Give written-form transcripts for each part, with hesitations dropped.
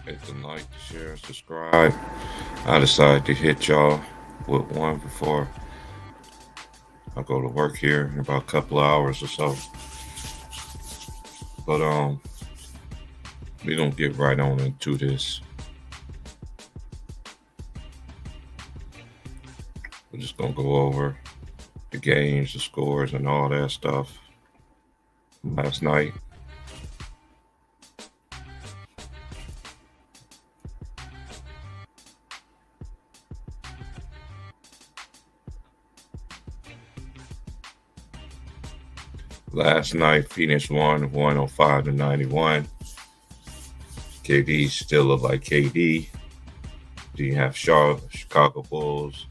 Hit the like, share, subscribe. I decided to hit y'all with one before I go to work here in about a couple of hours or so. But we're gonna get right on into this. We're just gonna go over the games, the scores, and all that stuff last night. Last night, Phoenix won 105-91. KD still look like KD. Do you have Charlotte, Chicago Bulls?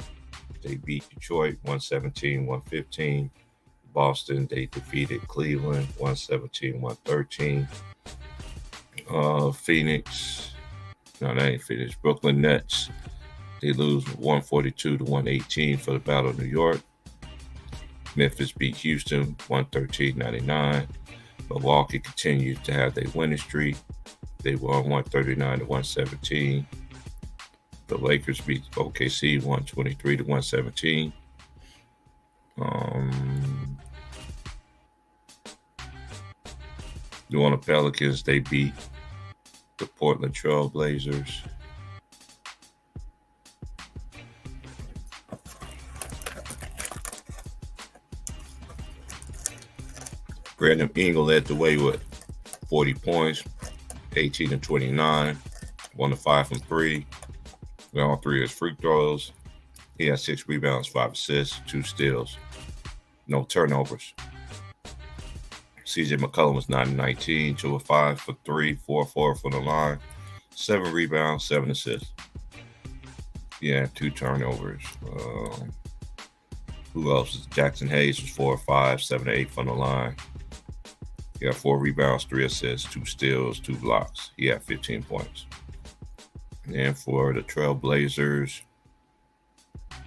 They beat Detroit 117-115. Boston, they defeated Cleveland 117-113. Phoenix, no, that ain't Phoenix. Brooklyn Nets, they lose 142-118 for the Battle of New York. Memphis beat Houston 113-99. Milwaukee continues to have their winning streak. They won 139-117. The Lakers beat OKC 123-117. New Orleans Pelicans, they beat the Portland Trail Blazers. Brandon Ingram led the way with 40 points, 18 and 29, 1 to 5 from 3. All 3 his free throws. He had 6 rebounds, 5 assists, 2 steals, no turnovers. CJ McCollum was 9 and 19, 2 of 5 for 3, 4 of 4 from the line, 7 rebounds, 7 assists. Yeah, 2 turnovers. Who else? Jackson Hayes was 4 of 5, 7 of 8 from the line. He got 4 rebounds, 3 assists, 2 steals, 2 blocks. He had 15 points. And for the Trailblazers,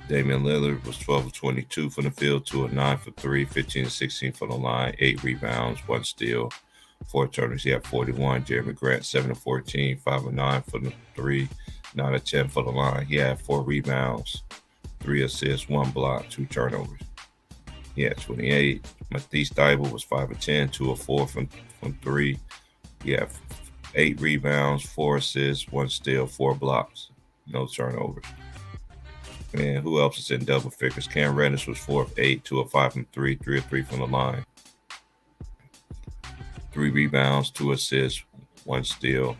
Damian Lillard was 12 of 22 from the field, 2 of 9 for 3, 15 of 16 from the line, 8 rebounds, 1 steal, 4 turnovers. He had 41. Jeremy Grant, 7 of 14, 5 of 9 from the 3, 9 of 10 for the line. He had 4 rebounds, 3 assists, 1 block, 2 turnovers. He had 28. Matisse Thybulle was 5 of 10, 2 of 4 from 3. He had 8 rebounds, 4 assists, 1 steal, 4 blocks, no turnovers. And who else is in double figures? Cam Reddish was 4 of 8, 2 of 5 from 3, 3 of 3 from the line. 3 rebounds, 2 assists, 1 steal,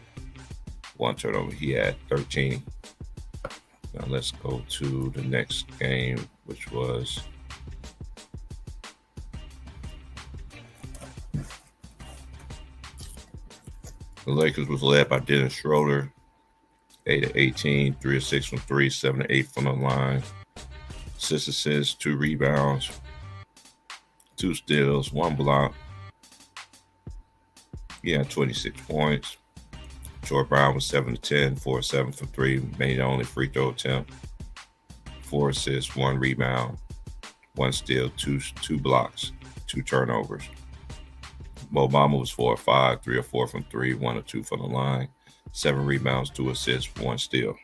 1 turnover. He had 13. Now let's go to the next game, which was the Lakers was led by Dennis Schroeder, 8 of 18, 3 of 6 from 3, 7 of 8 from the line, 6 assists, 2 rebounds, 2 steals, 1 block. He had 26 points. Troy Brown was 7 of 10, 4 of 7 from 3, made the only free throw attempt, 4 assists, 1 rebound, 1 steal, 2 blocks, 2 turnovers. Mo Bamba was 4 of 5, 3 of 4 from 3, 1 of 2 from the line, 7 rebounds, 2 assists, 1 steal.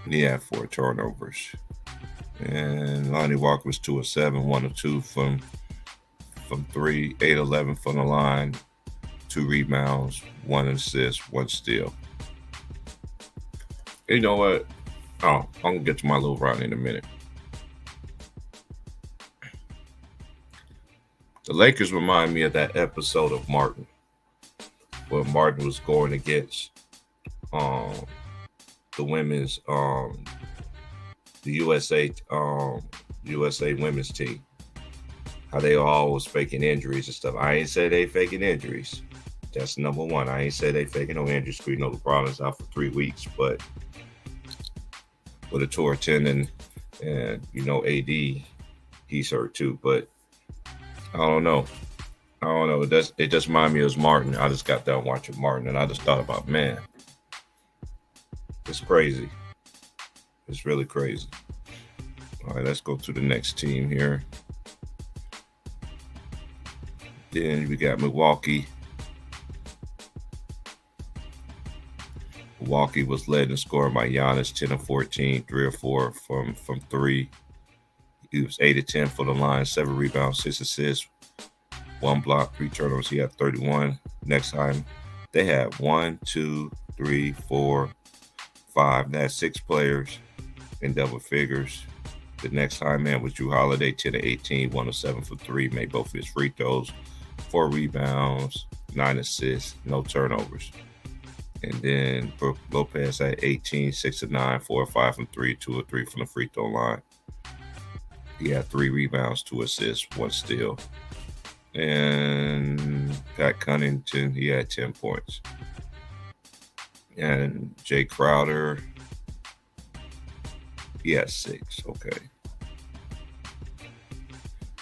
He had 4 turnovers. And Lonnie Walker was 2 of 7, 1 of 2 from 3, 8 of 11 from the line, 2 rebounds, 1 assist, 1 steal. You know what? Oh, I'm going to get to my little round in a minute. The Lakers remind me of that episode of Martin, where Martin was going against the women's the USA women's team. How they all was faking injuries and stuff. I ain't say they faking injuries. That's number one. I ain't say they faking no injuries. We know LeBron is out for 3 weeks, but with a tour tendon, and AD, he's hurt too. But I don't know. It just reminded me of Martin. I just got done watching Martin, and I just thought about, man, it's crazy. It's really crazy. All right, let's go to the next team here. Then we got Milwaukee. Milwaukee was led in scoring by Giannis, 10 of 14, 3 of 4 from three. He was 8 of 10 for the line, 7 rebounds, 6 assists, 1 block, 3 turnovers. He had 31. Next time, they had 1, 2, 3, 4, 5. They had 6 players in double figures. The next time man was Jrue Holiday, 10 of 18, 1 of 7 for 3, made both of his free throws, 4 rebounds, 9 assists, no turnovers. And then Brook Lopez had 18, 6 of 9, 4 of 5 from 3, 2 of 3 from the free throw line. He had 3 rebounds, 2 assists, 1 steal. And Pat Connaughton, he had 10 points. And Jay Crowder, he had 6. Okay.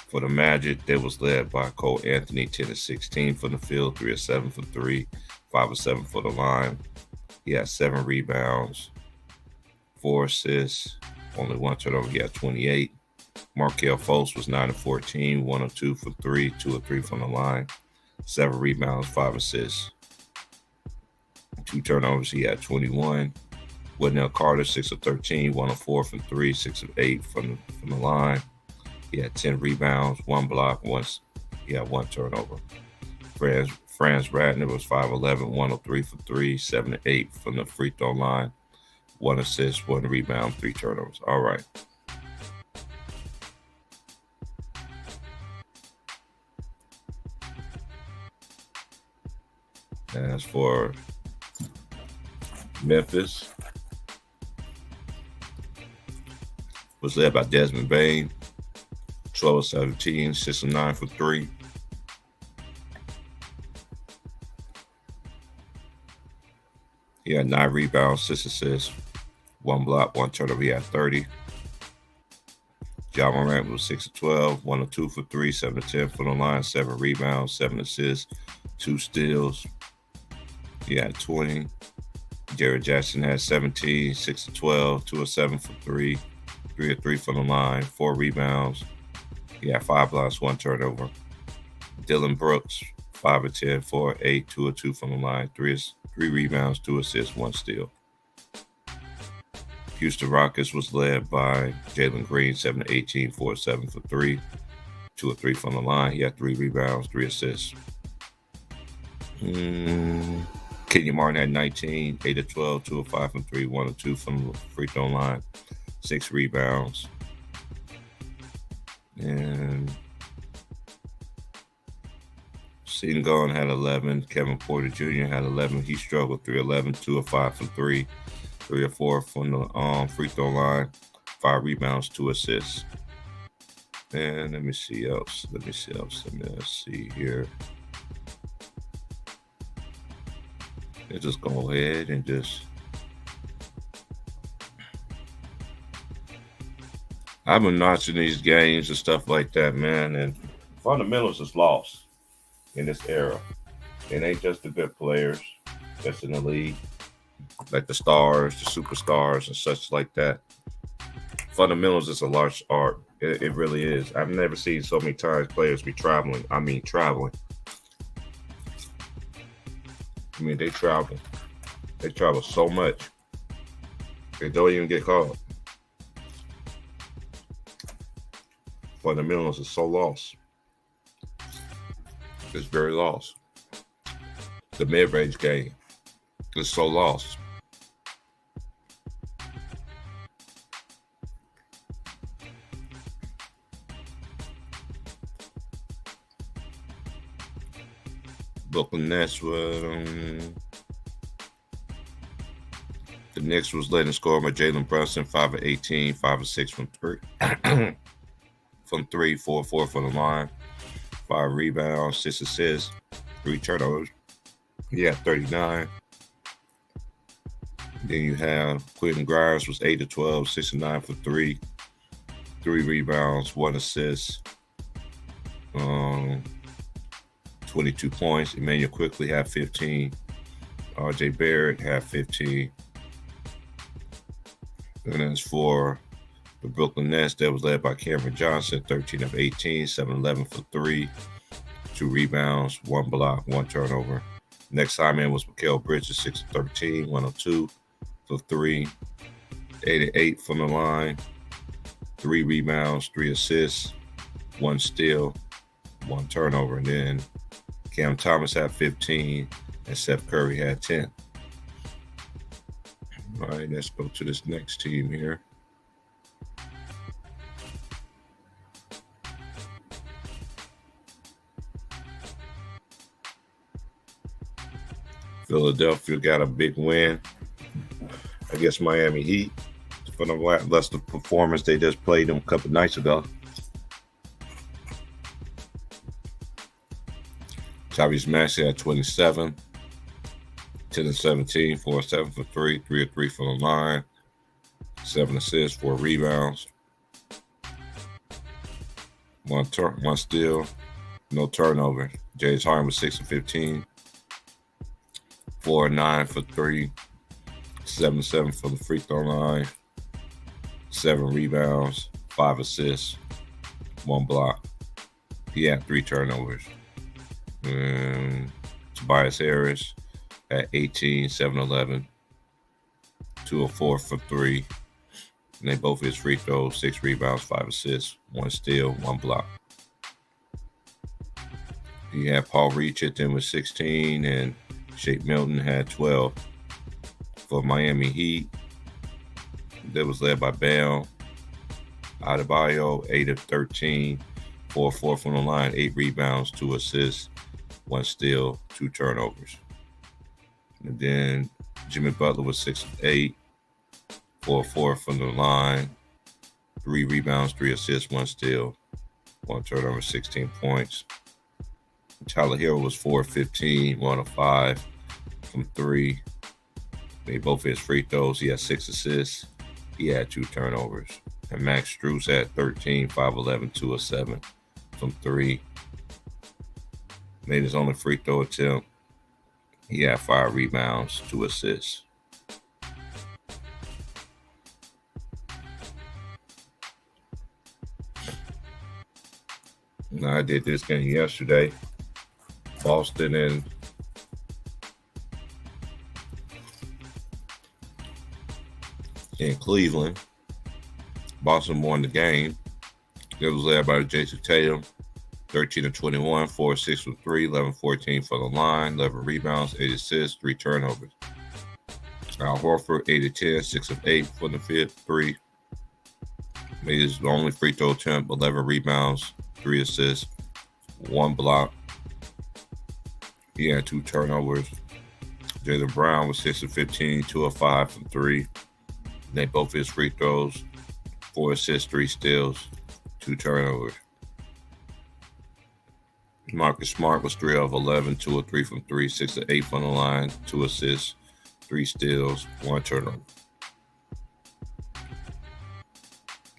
For the Magic, they was led by Cole Anthony, 10 of 16 from the field, 3 of 7 for 3, 5 of 7 for the line. He had 7 rebounds, 4 assists, only 1 turnover. He had 28. Markelle Fultz was 9 of 14, 1 of 2 for 3, 2 of 3 from the line, 7 rebounds, 5 assists, 2 turnovers. He had 21. Wendell Carter, 6 of 13, 1 of 4 from 3, 6 of 8 from the line. He had 10 rebounds, 1 block, 1 turnover. Franz Wagner was 5'11", 1 of 3 for 3, 7 of 8 from the free throw line, 1 assist, 1 rebound, 3 turnovers. All right. As for Memphis, was led by Desmond Bane, 12 of 17, 6 of 9 for 3. He had 9 rebounds, 6 assists, 1 block, 1 turnover. He had 30. Ja Morant was 6 of 12, 1 of 2 for 3, 7 of 10 for the line, 7 rebounds, 7 assists, 2 steals. He had 20. Jared Jackson had 17, 6 of 12, 2 of 7 for 3, 3 of 3 from the line, 4 rebounds. He had 5 blocks, 1 turnover. Dylan Brooks, 5 of 10, 4 of 8, 2 of 2 from the line, 3 rebounds, 2 assists, 1 steal. Houston Rockets was led by Jalen Green, 7 of 18, 4 of 7 for 3, 2 of 3 from the line. He had 3 rebounds, 3 assists. Kenyon Martin had 19, 8 of 12, 2 of 5 from 3, 1 of 2 from the free throw line, 6 rebounds. And Sengun had 11. Kevin Porter Jr. had 11. He struggled 3-11, 2 of 5 from 3, 3 of 4 from the free throw line, 5 rebounds, 2 assists. And let me see else. Let me see here. Let's just go ahead and just. I've been watching these games and stuff like that, man, and fundamentals is lost in this era. It ain't just the good players that's in the league, like the stars, the superstars, and such like that. Fundamentals is a large art. It really is. I've never seen so many times players be traveling. I mean, they travel. They travel so much. They don't even get caught. Fundamentals is so lost. It's very lost. The mid-range game is so lost. Brooklyn Nets were the Knicks was led in scoring by Jalen Brunson, 5 of 18, 5 of 6 from 3. From 3, 4 of 4 from the line, 5 rebounds, 6 assists, 3 turnovers. He had 39. Then you have Quentin Grimes was 8 of 12, 6 of 9 for 3, 3 rebounds, 1 assist, 22 points. Emmanuel Quickley had 15. R.J. Barrett had 15. And as for the Brooklyn Nets, that was led by Cameron Johnson, 13 of 18, 7-11 for 3, 2 rebounds, 1 block, 1 turnover. Next time in was Mikal Bridges, 6 of 13, 102 for 3, 8 of 8 from the line, 3 rebounds, 3 assists, 1 steal, 1 turnover. And then Cam Thomas had 15 and Seth Curry had 10. All right, let's go to this next team here. Philadelphia got a big win against Miami Heat for the lackluster performance they just played them a couple nights ago. Tyrese Maxey had 27, 10 and 17, 4 of 7 for 3, 3 of 3 from the line, 7 assists, 4 rebounds, 1 steal, no turnover. James Harden was 6 of 15, 4 of 9 for 3, 7 of 7 for the free throw line, 7 rebounds, 5 assists, 1 block. He had 3 turnovers. Tobias Harris at 18, 7 11, 2 of 4 for 3. And they both hit free throws, 6 rebounds, 5 assists, 1 steal, 1 block. He had Paul Reed hit them with 16, and Shake Milton had 12. For Miami Heat, that was led by Bam Adebayo, 8 of 13, 4 of 4 from the line, 8 rebounds, 2 assists, 1 steal, 2 turnovers. And then Jimmy Butler was 6 of 8, 4 of 4 from the line, 3 rebounds, 3 assists, 1 steal, 1 turnover, 16 points. Tyler Hero was 4 of 15, 1 of 5 from 3. They both hit free throws. He had 6 assists. He had 2 turnovers. And Max Strus had 13, 5 of 11, 2 of 7 from 3. Made his only free throw attempt. He had 5 rebounds, 2 assists. Now, I did this game yesterday. Boston and Cleveland. Boston won the game. It was led by Jason Tatum, 13 of 21, 4 of 6 from 3, 11 14 for the line, 11 rebounds, 8 assists, 3 turnovers. Al Horford, 8 of 10, 6 of 8 for the fifth 3. Made his only free throw attempt, 11 rebounds, 3 assists, 1 block. He had 2 turnovers. Jaylen Brown was 6 of 15, 2 of 5 from 3. They both his free throws, 4 assists, 3 steals, 2 turnovers. Marcus Smart was 3 of 11, 2 of 3 from 3, 6 of 8 from the line, 2 assists, 3 steals, 1 turnover.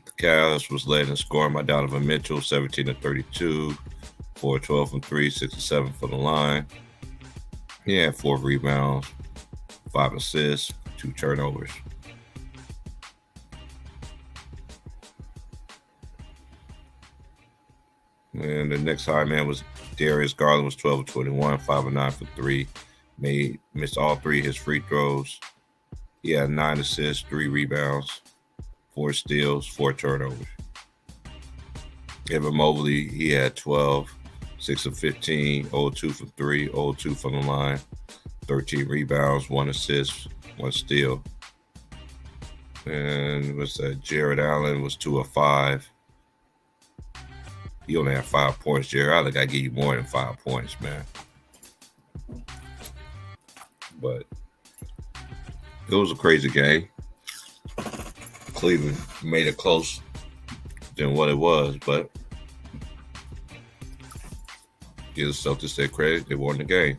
The Cavs was led in scoring by Donovan Mitchell, 17 of 32, 4 of 12 from 3, 6 of 7 from the line. He had 4 rebounds, 5 assists, 2 turnovers. And the next high man was Darius Garland, was 12 of 21, 5 of 9 for 3. Missed all 3 of his free throws. He had 9 assists, 3 rebounds, 4 steals, 4 turnovers. Evan Mobley, he had 12, 6 of 15, 0 2 from 3, 0 2 from the line, 13 rebounds, 1 assist, 1 steal. And was Jared Allen was 2 of 5. He only had 5 points. Jared Allen got to give you more than 5 points, man. But it was a crazy game. Cleveland made it close than what it was, but give the Celtics their credit. They won the game.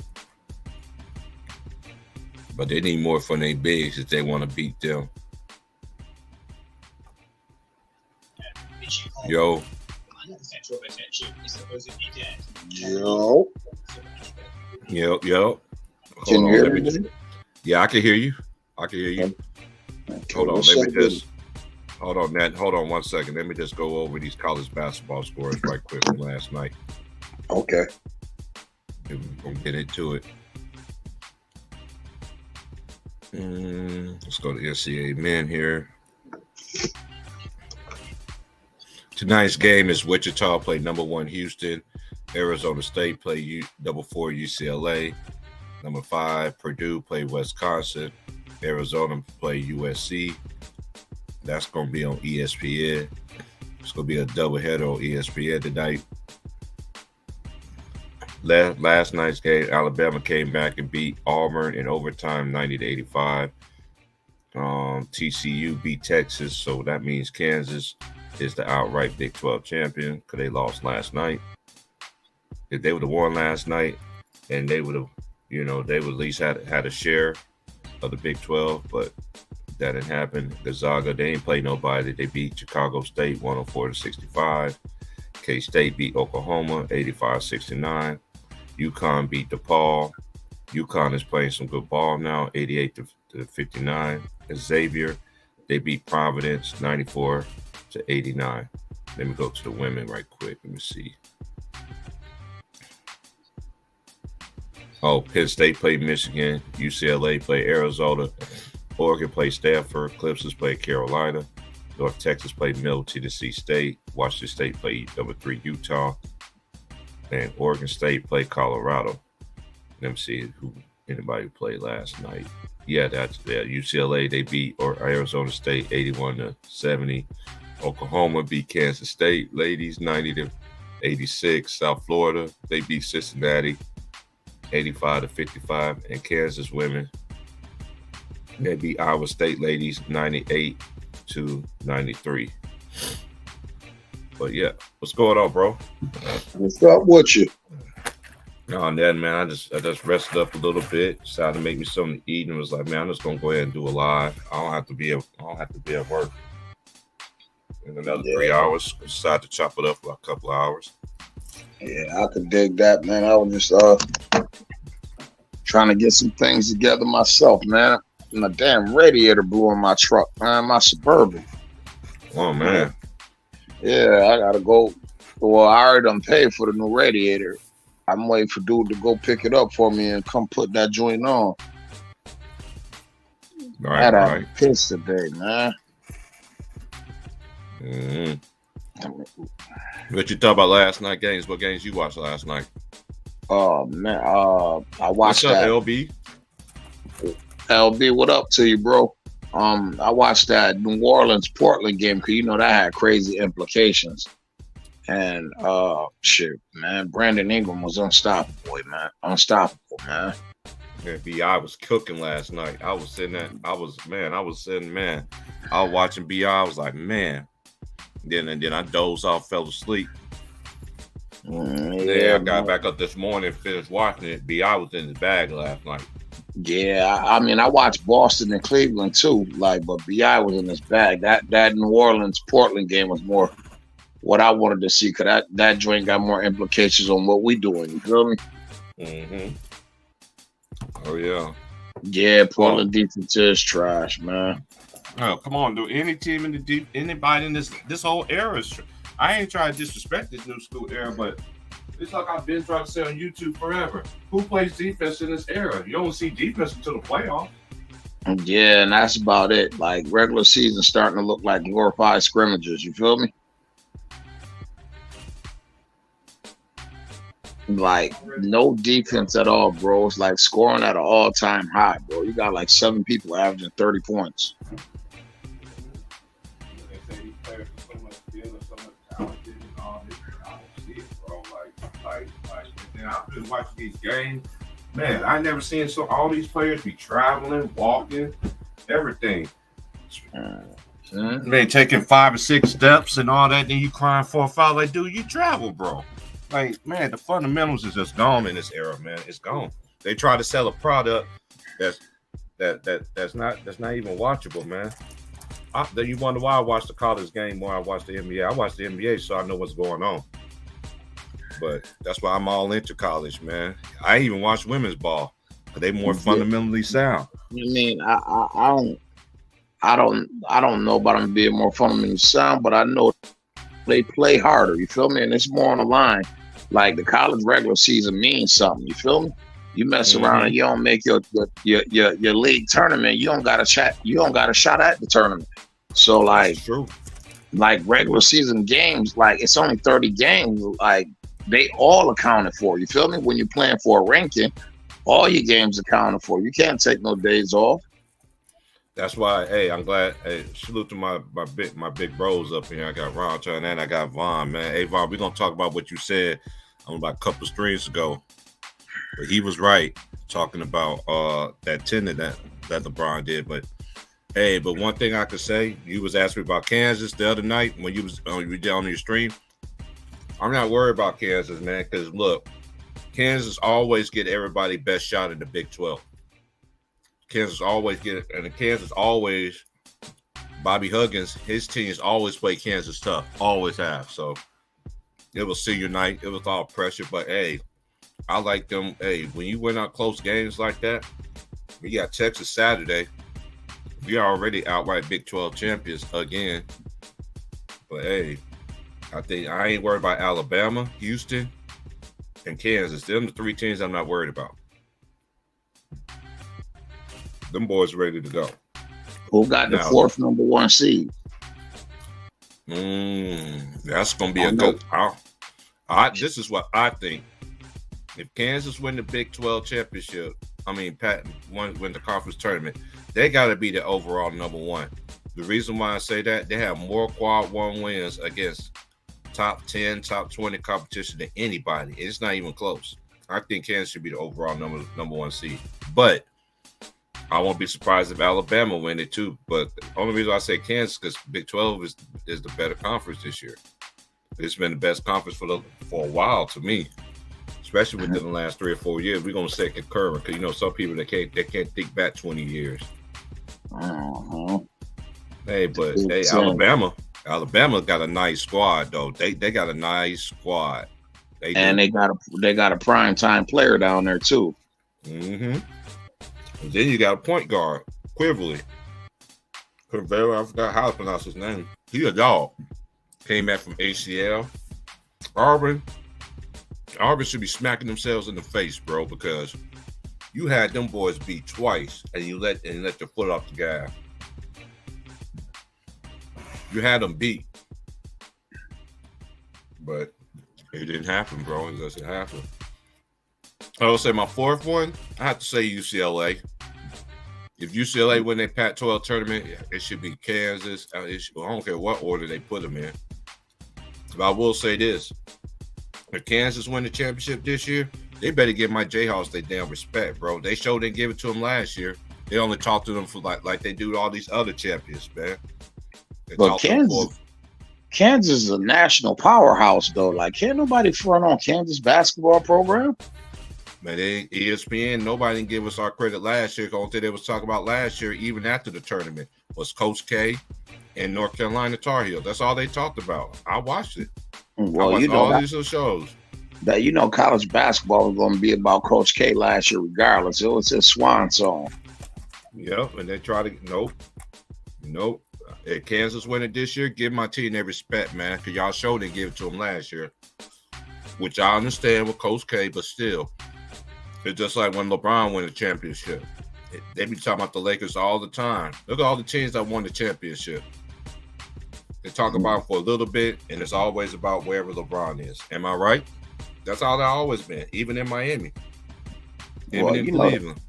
But they need more from their bigs if they want to beat them. Yo. Yo. Can you hear me? Yeah, I can hear you. Hold on, Hold on 1 second. Let me just go over these college basketball scores right quick from last night. Okay. We'll get into it. Let's go to NCAA men here. Tonight's game is Wichita play number 1 Houston. Arizona State play number 4 UCLA. Number 5 Purdue play Wisconsin. Arizona play USC. That's going to be on ESPN. It's going to be a doubleheader on ESPN tonight. Last night's game, Alabama came back and beat Auburn in overtime 90-85. TCU beat Texas, so that means Kansas is the outright Big 12 champion because they lost last night. If they would have won last night, and they would have, they would at least had a share of the Big 12, but that didn't happen. Gonzaga, they ain't play nobody. They beat Chicago State 104-65. K-State beat Oklahoma 85-69. UConn beat DePaul. UConn is playing some good ball now, 88-59. Xavier, they beat Providence 94-89. Let me go to the women right quick. Let me see. Oh, Penn State played Michigan. UCLA played Arizona. Oregon played Stanford. Clemson played Carolina. North Texas played Middle Tennessee State. Washington State played number 3 Utah. And Oregon State played Colorado. Let me see anybody played last night. Yeah, that's UCLA, they beat Arizona State 81-70. Oklahoma beat Kansas State ladies 90-86. South Florida, they beat Cincinnati 85-55. And Kansas women, they beat Iowa State ladies 98-93. But yeah, what's going on, bro? What's up with you? No, man, I just rested up a little bit, decided to make me something to eat, and was like, man, I'm just gonna go ahead and do a live. I don't have to be at work in another 3 hours. Decided to chop it up for a couple of hours. Yeah, I could dig that, man. I was just trying to get some things together myself, man. My damn radiator blew in my truck, man. My Suburban. Oh man. Yeah, I gotta go. Well, I already done paid for the new radiator. I'm waiting for dude to go pick it up for me and come put that joint on. I'm pissed today, man. What you talk about last night games? What games you watched last night? Oh man, I watched What's up, that. LB? LB, what up to you, bro? I watched that New Orleans Portland game because that had crazy implications. And shit, man, Brandon Ingram was unstoppable, man. Yeah, B.I. was cooking last night. I was watching B.I. I was like, man. Then I dozed off, fell asleep. I got back up this morning, finished watching it. B.I. was in his bag last night. Yeah, I mean, I watched Boston and Cleveland too, but B.I. was in his bag. That New Orleans Portland game was more what I wanted to see, because that joint got more implications on what we doing. You feel me? Mm-hmm. Oh yeah. Yeah, Portland defense is trash, man. Oh, come on, dude. Any team in the deep, anybody in this whole era is. I ain't trying to disrespect this new school era, but it's like I've been trying to say on YouTube forever. Who plays defense in this era? You don't see defense until the playoffs. Yeah, and that's about it. Like regular season starting to look like glorified scrimmages. You feel me? Like no defense at all, bro. It's like scoring at an all-time high, bro. You got like 7 people averaging 30 points. I've been watching these games. Man, I never seen all these players be traveling, walking, everything. Man, taking 5 or 6 steps and all that, then you crying for a foul. Like, dude, you travel, bro. Like, man, the fundamentals is just gone in this era, man. It's gone. They try to sell a product that's not even watchable, man. Then you wonder why I watch the college game more than I watch the NBA. I watch the NBA so I know what's going on. But that's why I'm all into college, man. I even watch women's ball. They more fundamentally sound. I mean, I don't know about them being more fundamentally sound, but I know they play harder. You feel me? And it's more on the line. Like the college regular season means something. You feel me? You mess around and you don't make your league tournament. You don't got a shot. You don't got a shot at the tournament. So like, That's true. like regular season games, like it's only 30 games. Like they all accounted for. You feel me? When you're playing for a ranking, all your games accounted for. You can't take no days off. That's why, hey, I'm glad. Hey, salute to my big bros up here. I got Ron Turner and I got Vaughn, man. Hey, Vaughn, we're gonna talk about what you said about a couple of streams ago. But he was right talking about that tendon that LeBron did. But hey, but one thing I could say, you was asking me about Kansas the other night when you was on your stream. I'm not worried about Kansas, man, because look, Kansas always get everybody best shot in the Big 12. Kansas always get it, and Kansas always, Bobby Huggins, his teams always play Kansas tough, always have. So it was senior night, it was all pressure, but hey, I like them. Hey, when you win out close games like that, we got Texas Saturday. We are already outright Big 12 champions again. But hey, I think I ain't worried about Alabama, Houston, and Kansas. Them the three teams I'm not worried about. Them boys ready to go. Who got the fourth number one seed? That's gonna be a good. This is what I think. If Kansas win the Big 12 championship, win the conference tournament, they got to be the overall number one. The reason why I say that, they have more quad one wins against top 10, top 20 competition than anybody. It's not even close. I think Kansas should be the overall number one seed. But I won't be surprised if Alabama win it too. But the only reason I say Kansas because Big 12 is the better conference this year. It's been the best conference for a while to me, especially within the last 3 or 4 years. We're gonna say concurrent because some people they can't think back 20 years. Hey, but Alabama got a nice squad though. They got a nice squad. They got a prime time player down there too. Mm-hmm. And then you got a point guard, Quiverly. I forgot how to pronounce his name. He a dog. Came back from ACL. Auburn should be smacking themselves in the face, bro, because you had them boys beat twice and you let your foot off the gas. You had them beat. But it didn't happen, bro. It doesn't happen. I would say my fourth one, I have to say UCLA. If UCLA win their Pac-12 tournament, it should be Kansas. I don't care what order they put them in. But I will say this. If Kansas win the championship this year, they better give my Jayhawks their damn respect, bro. They showed they give it to them last year. They only talk to them for like they do all these other champions, man. But Kansas is a national powerhouse, though. Like, can't nobody front on Kansas basketball program? Man, ESPN, nobody didn't give us our credit last year. The only thing they was talking about last year, even after the tournament, was Coach K and North Carolina Tar Heels. That's all they talked about. I watched it. Well, I watched all these shows. That college basketball was going to be about Coach K last year, regardless. It was his swan song. Yep, and they try to nope. If Kansas win it this year, give my team their respect, man, because y'all showed they give it to them last year, which I understand with Coach K, but still, it's just like when LeBron won the championship. They be talking about the Lakers all the time. Look at all the teams that won the championship. They talk about it for a little bit, and it's always about wherever LeBron is. Am I right? That's how they've always been, even in Miami, even in Cleveland.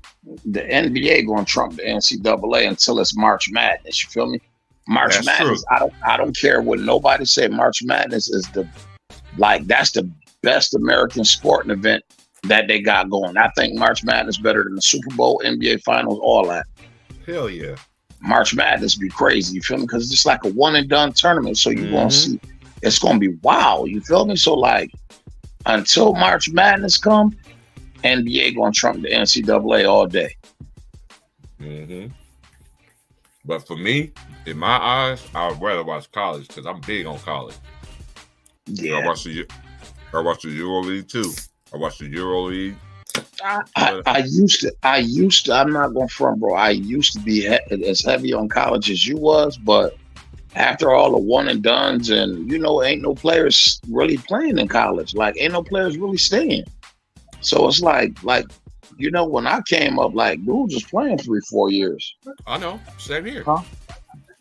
The NBA going to trump the NCAA until it's March Madness. You feel me? March Madness. True. I don't care what nobody say. March Madness is that's the best American sporting event that they got going. I think March Madness better than the Super Bowl, NBA Finals, all that. Hell yeah. March Madness be crazy. You feel me? Because it's just like a one and done tournament. So you're gonna see it's gonna be wow. You feel me? So like until March Madness come, NBA gonna trump the NCAA all day. Mm-hmm. But for me, in my eyes, I'd rather watch college because I'm big on college. Yeah. I watch the EuroLeague too. I watch the EuroLeague. I used to. I'm not going front, bro. I used to be as heavy on college as you was, but after all the one and dones, and ain't no players really playing in college. Like, ain't no players really staying. So it's like You know, when I came up, like dudes was playing 3-4 years. I know. Same here. Huh?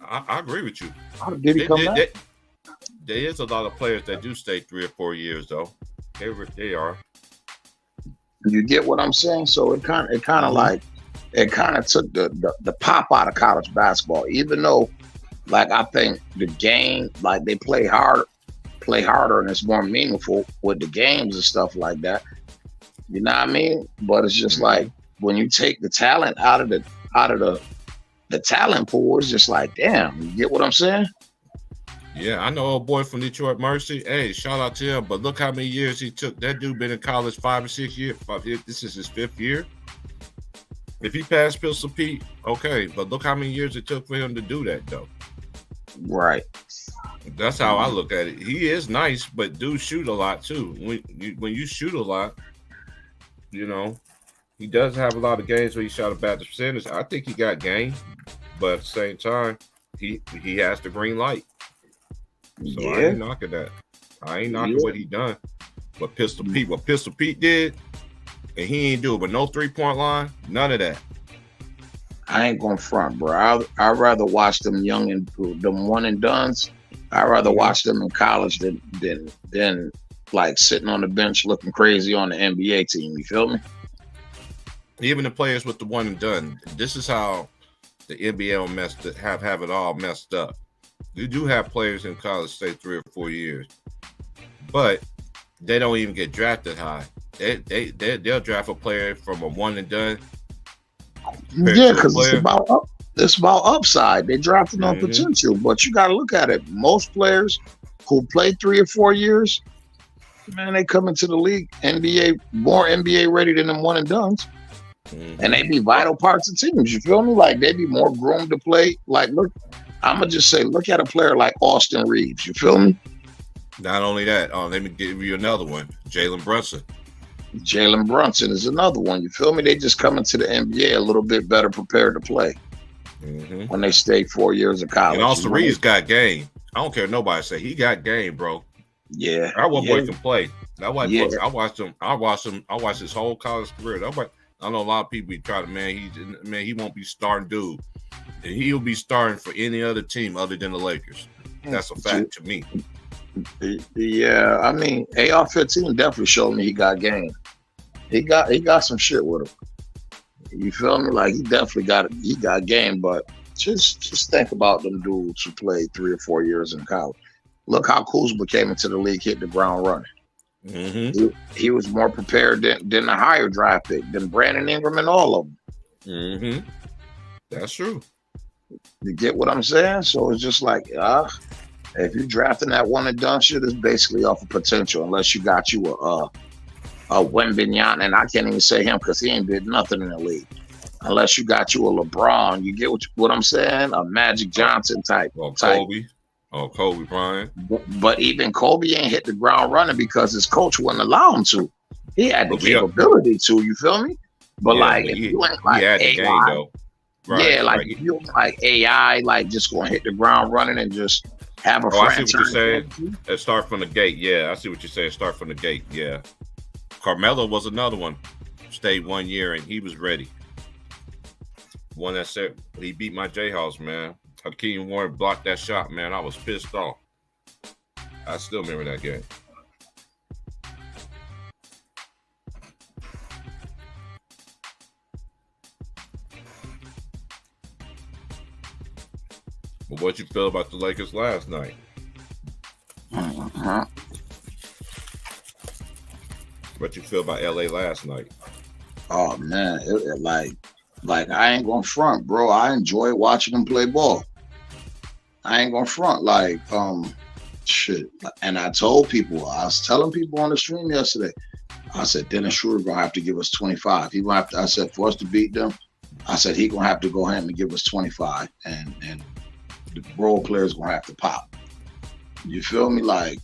I agree with you. How did he come back? There is a lot of players that do stay 3 or 4 years though. They are. You get what I'm saying? So it kind of like it kind of took the pop out of college basketball. Even though, like, I think the game, like they play harder, and it's more meaningful with the games and stuff like that. You know what I mean? But it's just like when you take the talent out of the talent pool, it's just like, damn. You get what I'm saying? Yeah, I know a boy from Detroit Mercy. Hey, shout out to him. But look how many years he took. That dude been in college 5 or 6 years. This is his 5th year. If he passed Pistol Pete, okay. But look how many years it took for him to do that, though. Right. That's how I look at it. He is nice, but dudes shoot a lot too. When you shoot a lot, you know, he does have a lot of games where he shot a bad percentage. I think he got game, but at the same time, he has the green light. So I ain't knocking that. I ain't knocking what he done. But what Pistol Pete did, and he ain't do it. But no 3-point line, none of that. I ain't gonna front, bro. I'd rather watch them young and them one and dones. I'd rather watch them in college than like sitting on the bench looking crazy on the NBA team. You feel me? Even the players with the one and done. This is how the NBA have it all messed up. You do have players in college stay 3 or 4 years, but they don't even get drafted high. They'll draft a player from a one and done. Yeah, because it's about upside. They drafted on potential, but you got to look at it. Most players who play 3 or 4 years, man, they come into the league more NBA ready than them one and dones. And they be vital parts of teams. You feel me? Like they be more groomed to play. Like, look, I'm gonna just say, look at a player like Austin Reeves. You feel me? Not only that, let me give you another one. Jalen Brunson. Jalen Brunson is another one. You feel me? They just come into the NBA a little bit better prepared to play when they stayed 4 years of college. And Austin Reeves got game. I don't care what nobody say. He got game, bro. Yeah. That one boy can play. I watched him. I watched his whole college career. I know a lot of people be trying to, he won't be starting dude. And he'll be starting for any other team other than the Lakers. That's a fact to me. Yeah, I mean, AR-15 definitely showed me he got game. He got some shit with him. You feel me? Like he got game, but just think about them dudes who played 3 or 4 years in college. Look how Kuzma came into the league, hit the ground running. He was more prepared than the higher draft pick, than Brandon Ingram and all of them. That's true. You get what I'm saying? So it's just like, if you're drafting that one and done shit, it's basically off of potential, unless you got you a Wembanyama, and I can't even say him because he ain't did nothing in the league. Unless you got you a LeBron, you get what I'm saying? A Magic Johnson type. Kobe Bryant. But even Kobe ain't hit the ground running because his coach wouldn't allow him to. He had the capability to, you feel me? But if you ain't like AI, if you ain't like AI, like just gonna hit the ground running and just have a franchise. I see what you're saying. Start from the gate. Yeah, I see what you're saying. Start from the gate. Yeah. Carmelo was another one. Stayed 1 year and he was ready. One that said he beat my Jayhawks, man. Hakeem Warren blocked that shot, man. I was pissed off. I still remember that game. But what you feel about the Lakers last night? What you feel about LA last night? Oh man, like I ain't gonna front, bro. I enjoy watching them play ball. I ain't gonna front, like shit. And I told people, I was telling people on the stream yesterday, I said Dennis Schroeder gonna have to give us 25. He gonna have to. I said for us to beat them, I said he gonna have to go ahead and give us 25, and the role players gonna have to pop. You feel me? Like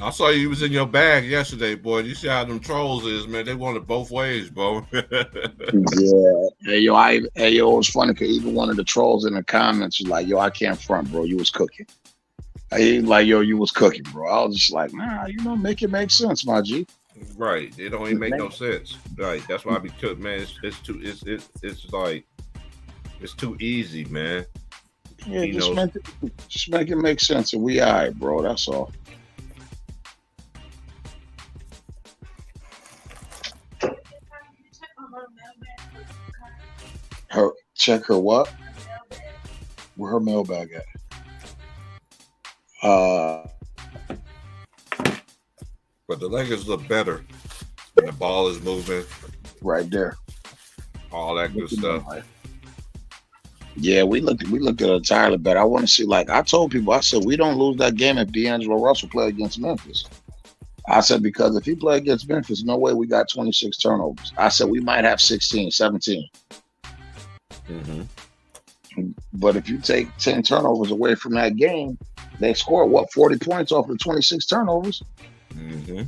I saw you was in your bag yesterday, boy. You see how them trolls is, man. They want it both ways, bro. Yeah. Hey, yo, it was funny because even one of the trolls in the comments was like, yo, I can't front, bro. You was cooking. He like, yo, you was cooking, bro. I was just like, nah, make it make sense, my G. Right. It don't even make no sense. Right. That's why I be took, man. It's too. It's like it's too easy, man. Yeah, He just knows. make it make sense, and we all right, bro. That's all. Her check her what? Where her mailbag at? But the Lakers look better. And the ball is moving. Right there. All that good stuff. Yeah, we looked at it entirely better. I want to see, like I told people, I said we don't lose that game if D'Angelo Russell play against Memphis. I said because if he play against Memphis, no way we got 26 turnovers. I said we might have 16, 17. Mm-hmm. But if you take 10 turnovers away from that game, they scored 40 points off the 26 turnovers. Mm-hmm.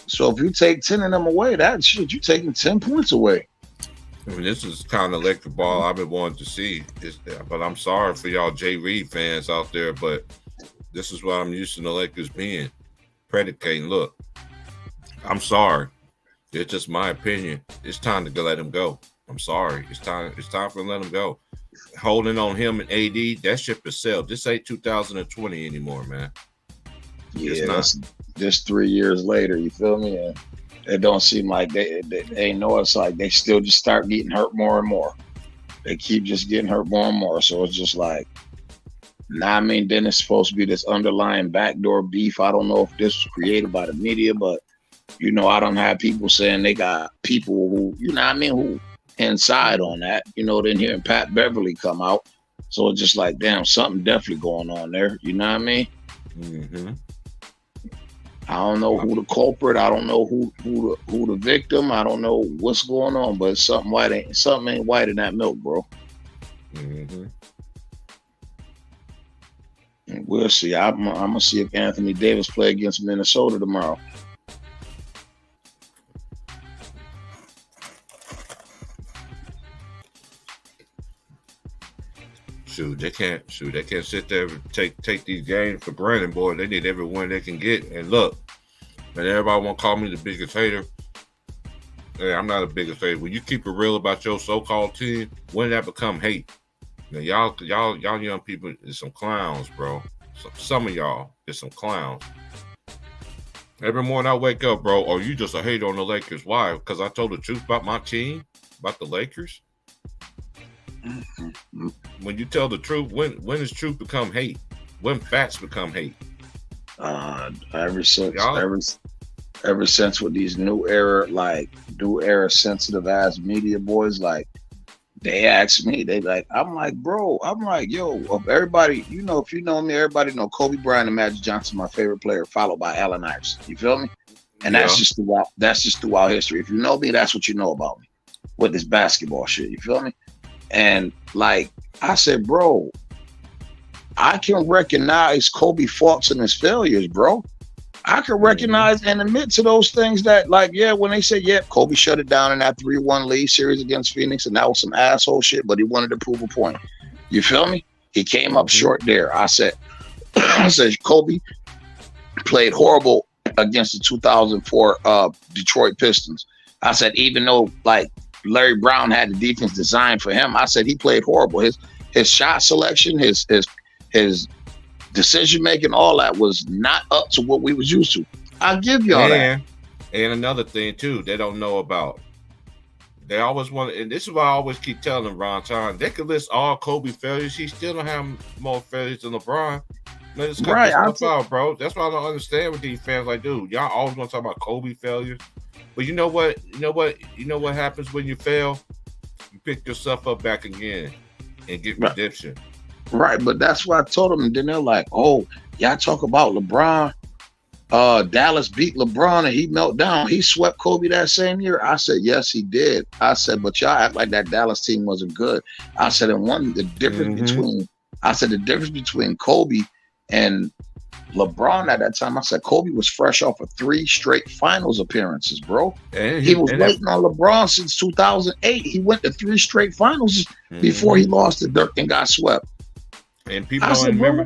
So if you take 10 of them away, that shit, you're taking 10 points away. I mean, this is kind of electric ball I've been wanting to see. But I'm sorry for y'all Jay Reed fans out there, but this is what I'm used to the Lakers being. Predicating. Look, I'm sorry. It's just my opinion. It's time to let him go. I'm sorry. It's time for him to let him go. Holding on him and AD, that ship is sailed. This ain't 2020 anymore, man. Yeah, that's just 3 years later. You feel me? And it don't seem like they know. It's like they still just start getting hurt more and more. They keep just getting hurt more and more. So it's just like, I mean, then it's supposed to be this underlying backdoor beef. I don't know if this was created by the media, but I don't have people saying they got people who, who inside on that. Then hearing Pat Beverly come out. So it's just like, damn, something definitely going on there. You know what I mean? Mm-hmm. I don't know who the culprit. I don't know who the victim. I don't know what's going on, but something ain't white in that milk, bro. Mm-hmm. And we'll see. I'm gonna see if Anthony Davis play against Minnesota tomorrow. They can't sit there and take these games for granted, boy. They need every win they can get. And look, man, everybody want to call me the biggest hater. Hey, I'm not the biggest hater. When you keep it real about your so-called team, when did that become hate? Now, y'all young people is some clowns, bro. Some of y'all is some clowns. Every morning I wake up, bro, or you just a hater on the Lakers. Why? Because I told the truth about my team, about the Lakers. When you tell the truth, when does truth become hate? When facts become hate? Ever since with these new era sensitive ass media boys, like they ask me, I'm like, bro, yo, of everybody, if you know me, everybody know Kobe Bryant and Magic Johnson, my favorite player, followed by Allen Iverson. You feel me? And that's just throughout history. If you know me, that's what you know about me with this basketball shit. You feel me? And like I said, bro, I can recognize Kobe faults and his failures, bro. I can recognize and admit to those things that, when they say, Kobe shut it down in that 3-1 lead series against Phoenix, and that was some asshole shit, but he wanted to prove a point. You feel me? He came up short there. I said, Kobe played horrible against the 2004 Detroit Pistons. I said, even though, Larry Brown had the defense designed for him, I said he played horrible. His shot selection, his decision making, all that was not up to what we was used to. I'll give y'all that. And another thing too, they don't know about. They always want, and this is why I always keep telling them, Ron Time, they could list all Kobe failures. He still don't have more failures than LeBron. Man, it's right, out, bro. That's why I don't understand with these fans. Like, dude, y'all always want to talk about Kobe failures. But you know what happens when you fail? You pick yourself up back again and get redemption. Right, but that's what I told them. And then they're like, oh, y'all talk about LeBron. Dallas beat LeBron and he melted down. He swept Kobe that same year. I said, yes, he did. I said, but y'all act like that Dallas team wasn't good. I said, and the difference between Kobe and LeBron at that time, I said Kobe was fresh off of 3 straight finals appearances, bro. And he was waiting on LeBron since 2008. He went to 3 straight finals before he lost to Dirk and got swept. And people don't remember.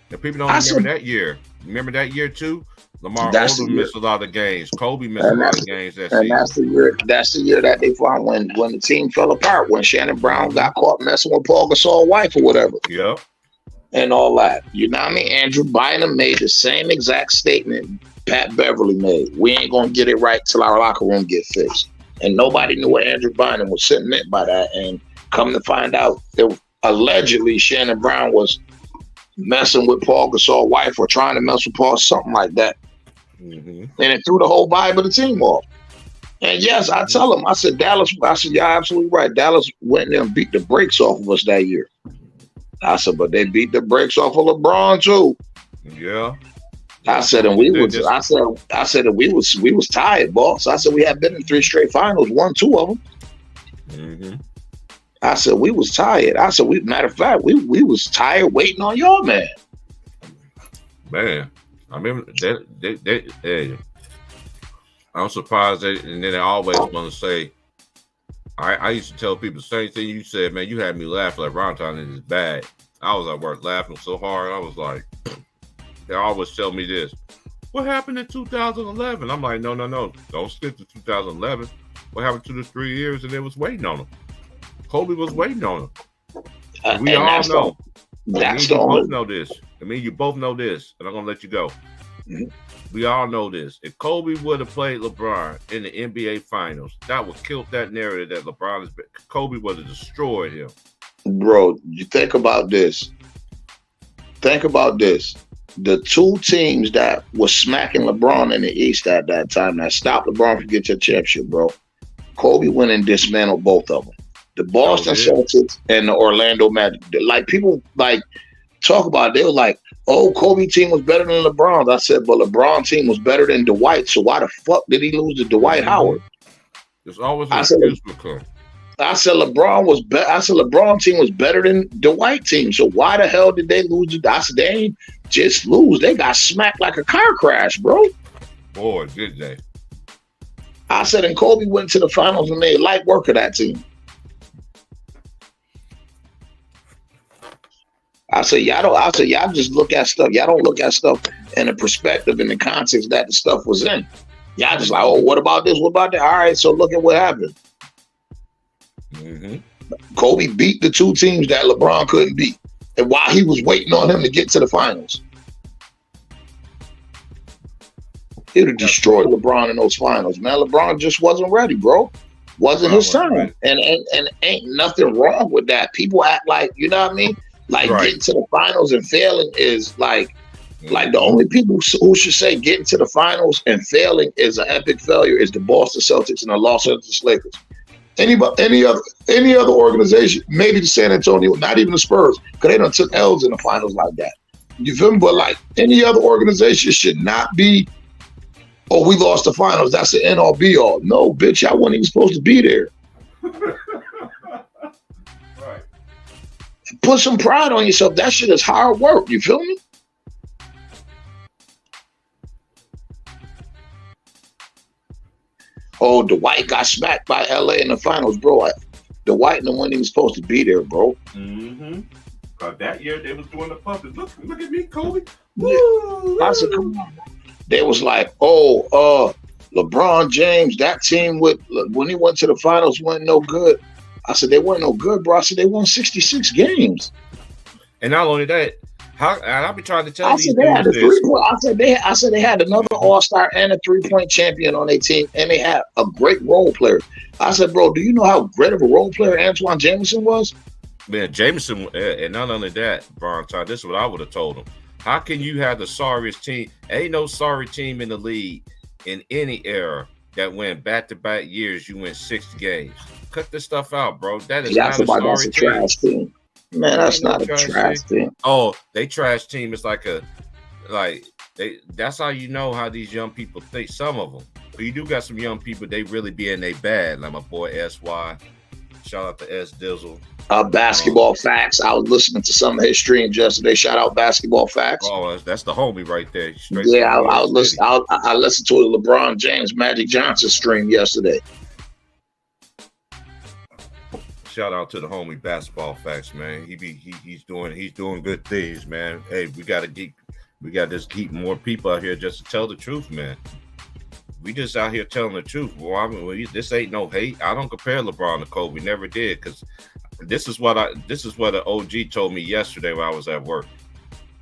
And people don't remember that year. Remember that year too? Lamar That's the Odom year. missed a lot of games. Kobe missed a And lot that's of games that and season. that's the year that they found when the team fell apart, when Shannon Brown got caught messing with Paul Gasol's wife or whatever. Yep. And all that. You know what I mean? Andrew Bynum made the same exact statement Pat Beverly made. We ain't gonna get it right till our locker room get fixed. And nobody knew what Andrew Bynum was meant by that. And come to find out, allegedly Shannon Brown was messing with Paul Gasol's wife or trying to mess with Paul, something like that. And it threw the whole vibe of the team off. And yes, I tell him, I said, Dallas, you're absolutely right. Dallas went in there and beat the brakes off of us that year. I said, but they beat the brakes off of LeBron too. Yeah. I said, and we was tired, boss. I said we had been in 3 straight finals, won 2 of them. I said we was tired. I said, matter of fact, we was tired waiting on y'all, man. Man, I remember they I'm surprised and then they always want to say. I used to tell people the same thing you said, man. You had me laugh like Valentine is bad. I was at work laughing so hard. I was like, they always tell me this. What happened in 2011? I'm like, no. Don't skip to 2011. What happened to the 3 years and they was waiting on them? Kobe was waiting on them. We all know. Both know this. I mean, you both know this, and I'm gonna let you go. We all know this. If Kobe would have played LeBron in the NBA Finals, that would kill that narrative that Kobe would have destroyed him. Bro, you think about this. The 2 teams that were smacking LeBron in the East at that time that stopped LeBron from getting your championship, bro. Kobe went and dismantled both of them. The Boston Celtics and the Orlando Magic. Like people talk about it. They were like, oh, Kobe team was better than LeBron's. I said, but LeBron team was better than Dwight. So why the fuck did he lose to Dwight Howard? There's always an excuse for Kobe. I said LeBron was better. I said LeBron team was better than the Dwight team. So why the hell did they lose? I said they ain't just lose. They got smacked like a car crash, bro. Boy, did they? I said, and Kobe went to the finals and made light work of that team. I said, y'all just look at stuff. Y'all don't look at stuff in the perspective and the context that the stuff was in. Y'all just like, oh, what about this? What about that? All right, so look at what happened. Kobe beat the 2 teams that LeBron couldn't beat. And while he was waiting on him to get to the finals, he would have destroyed LeBron in those finals. Man, LeBron just wasn't ready, bro. Wasn't his time. And ain't nothing wrong with that. People act like, you know what I mean? Like getting to the finals and failing is like the only people who should say getting to the finals and failing is an epic failure is the Boston Celtics and the Los Angeles Lakers. Any other organization, maybe the San Antonio, not even the Spurs, because they done took L's in the finals like that. You feel me? But like any other organization should not be, oh, we lost the finals. That's the end all be all. No, bitch, y'all wasn't even supposed to be there. Put some pride on yourself. That shit is hard work. You feel me? Oh, Dwight got smacked by LA in the finals, bro. Dwight wasn't even supposed to be there, bro. That year they was doing the puppets. Look at me, Kobe. Woo! I said, come on. They was like, oh, LeBron James, that team when he went to the finals wasn't no good. I said, they weren't no good, bro. I said, they won 66 games. And not only that, I'll be trying to tell you. I said they had another All-Star and a 3-point champion on their team, and they had a great role player. I said, bro, do you know how great of a role player Antoine Jameson was? Man, Jameson, and not only that, Brian Todd, this is what I would have told him. How can you have the sorriest team? Ain't no sorry team in the league in any era that went back-to-back years, you win 6 games. Cut this stuff out, bro. That is not a sorry team. Trash team. Man, that's not a trash team. Oh, they trash team is that's how you know how these young people think, some of them. But you do got some young people, they really be in they bad. Like my boy SY. Shout out to S Dizzle. Basketball Facts. I was listening to some of his streams yesterday. Shout out Basketball Facts. Oh, that's the homie right there. I listened to a LeBron James Magic Johnson stream yesterday. Shout out to the homie Basketball Facts, man. He's doing good things, man. Hey, we gotta We got to just keep more people out here just to tell the truth, man. We just out here telling the truth. Well, I mean, this ain't no hate. I don't compare LeBron to Kobe. Never did, because this is what an OG told me yesterday when I was at work.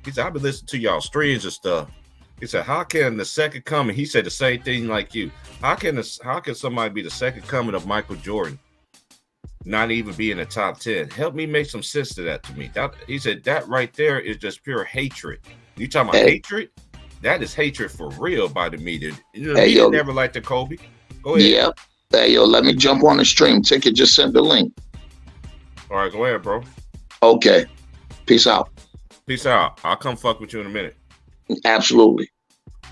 He said, I've been listening to y'all streams and stuff. He said, how can the second coming? He said the same thing like you. How can somebody be the second coming of Michael Jordan, not even be in the top 10? Help me make some sense to that to me. He said that right there is just pure hatred. You talking about hatred? That is hatred for real by the media. The media never liked the Kobe. Go ahead. Yeah. Hey, yo, let me jump on the stream. Ticket, just send the link. All right, go ahead, bro. Okay. Peace out. Peace out. I'll come fuck with you in a minute. Absolutely.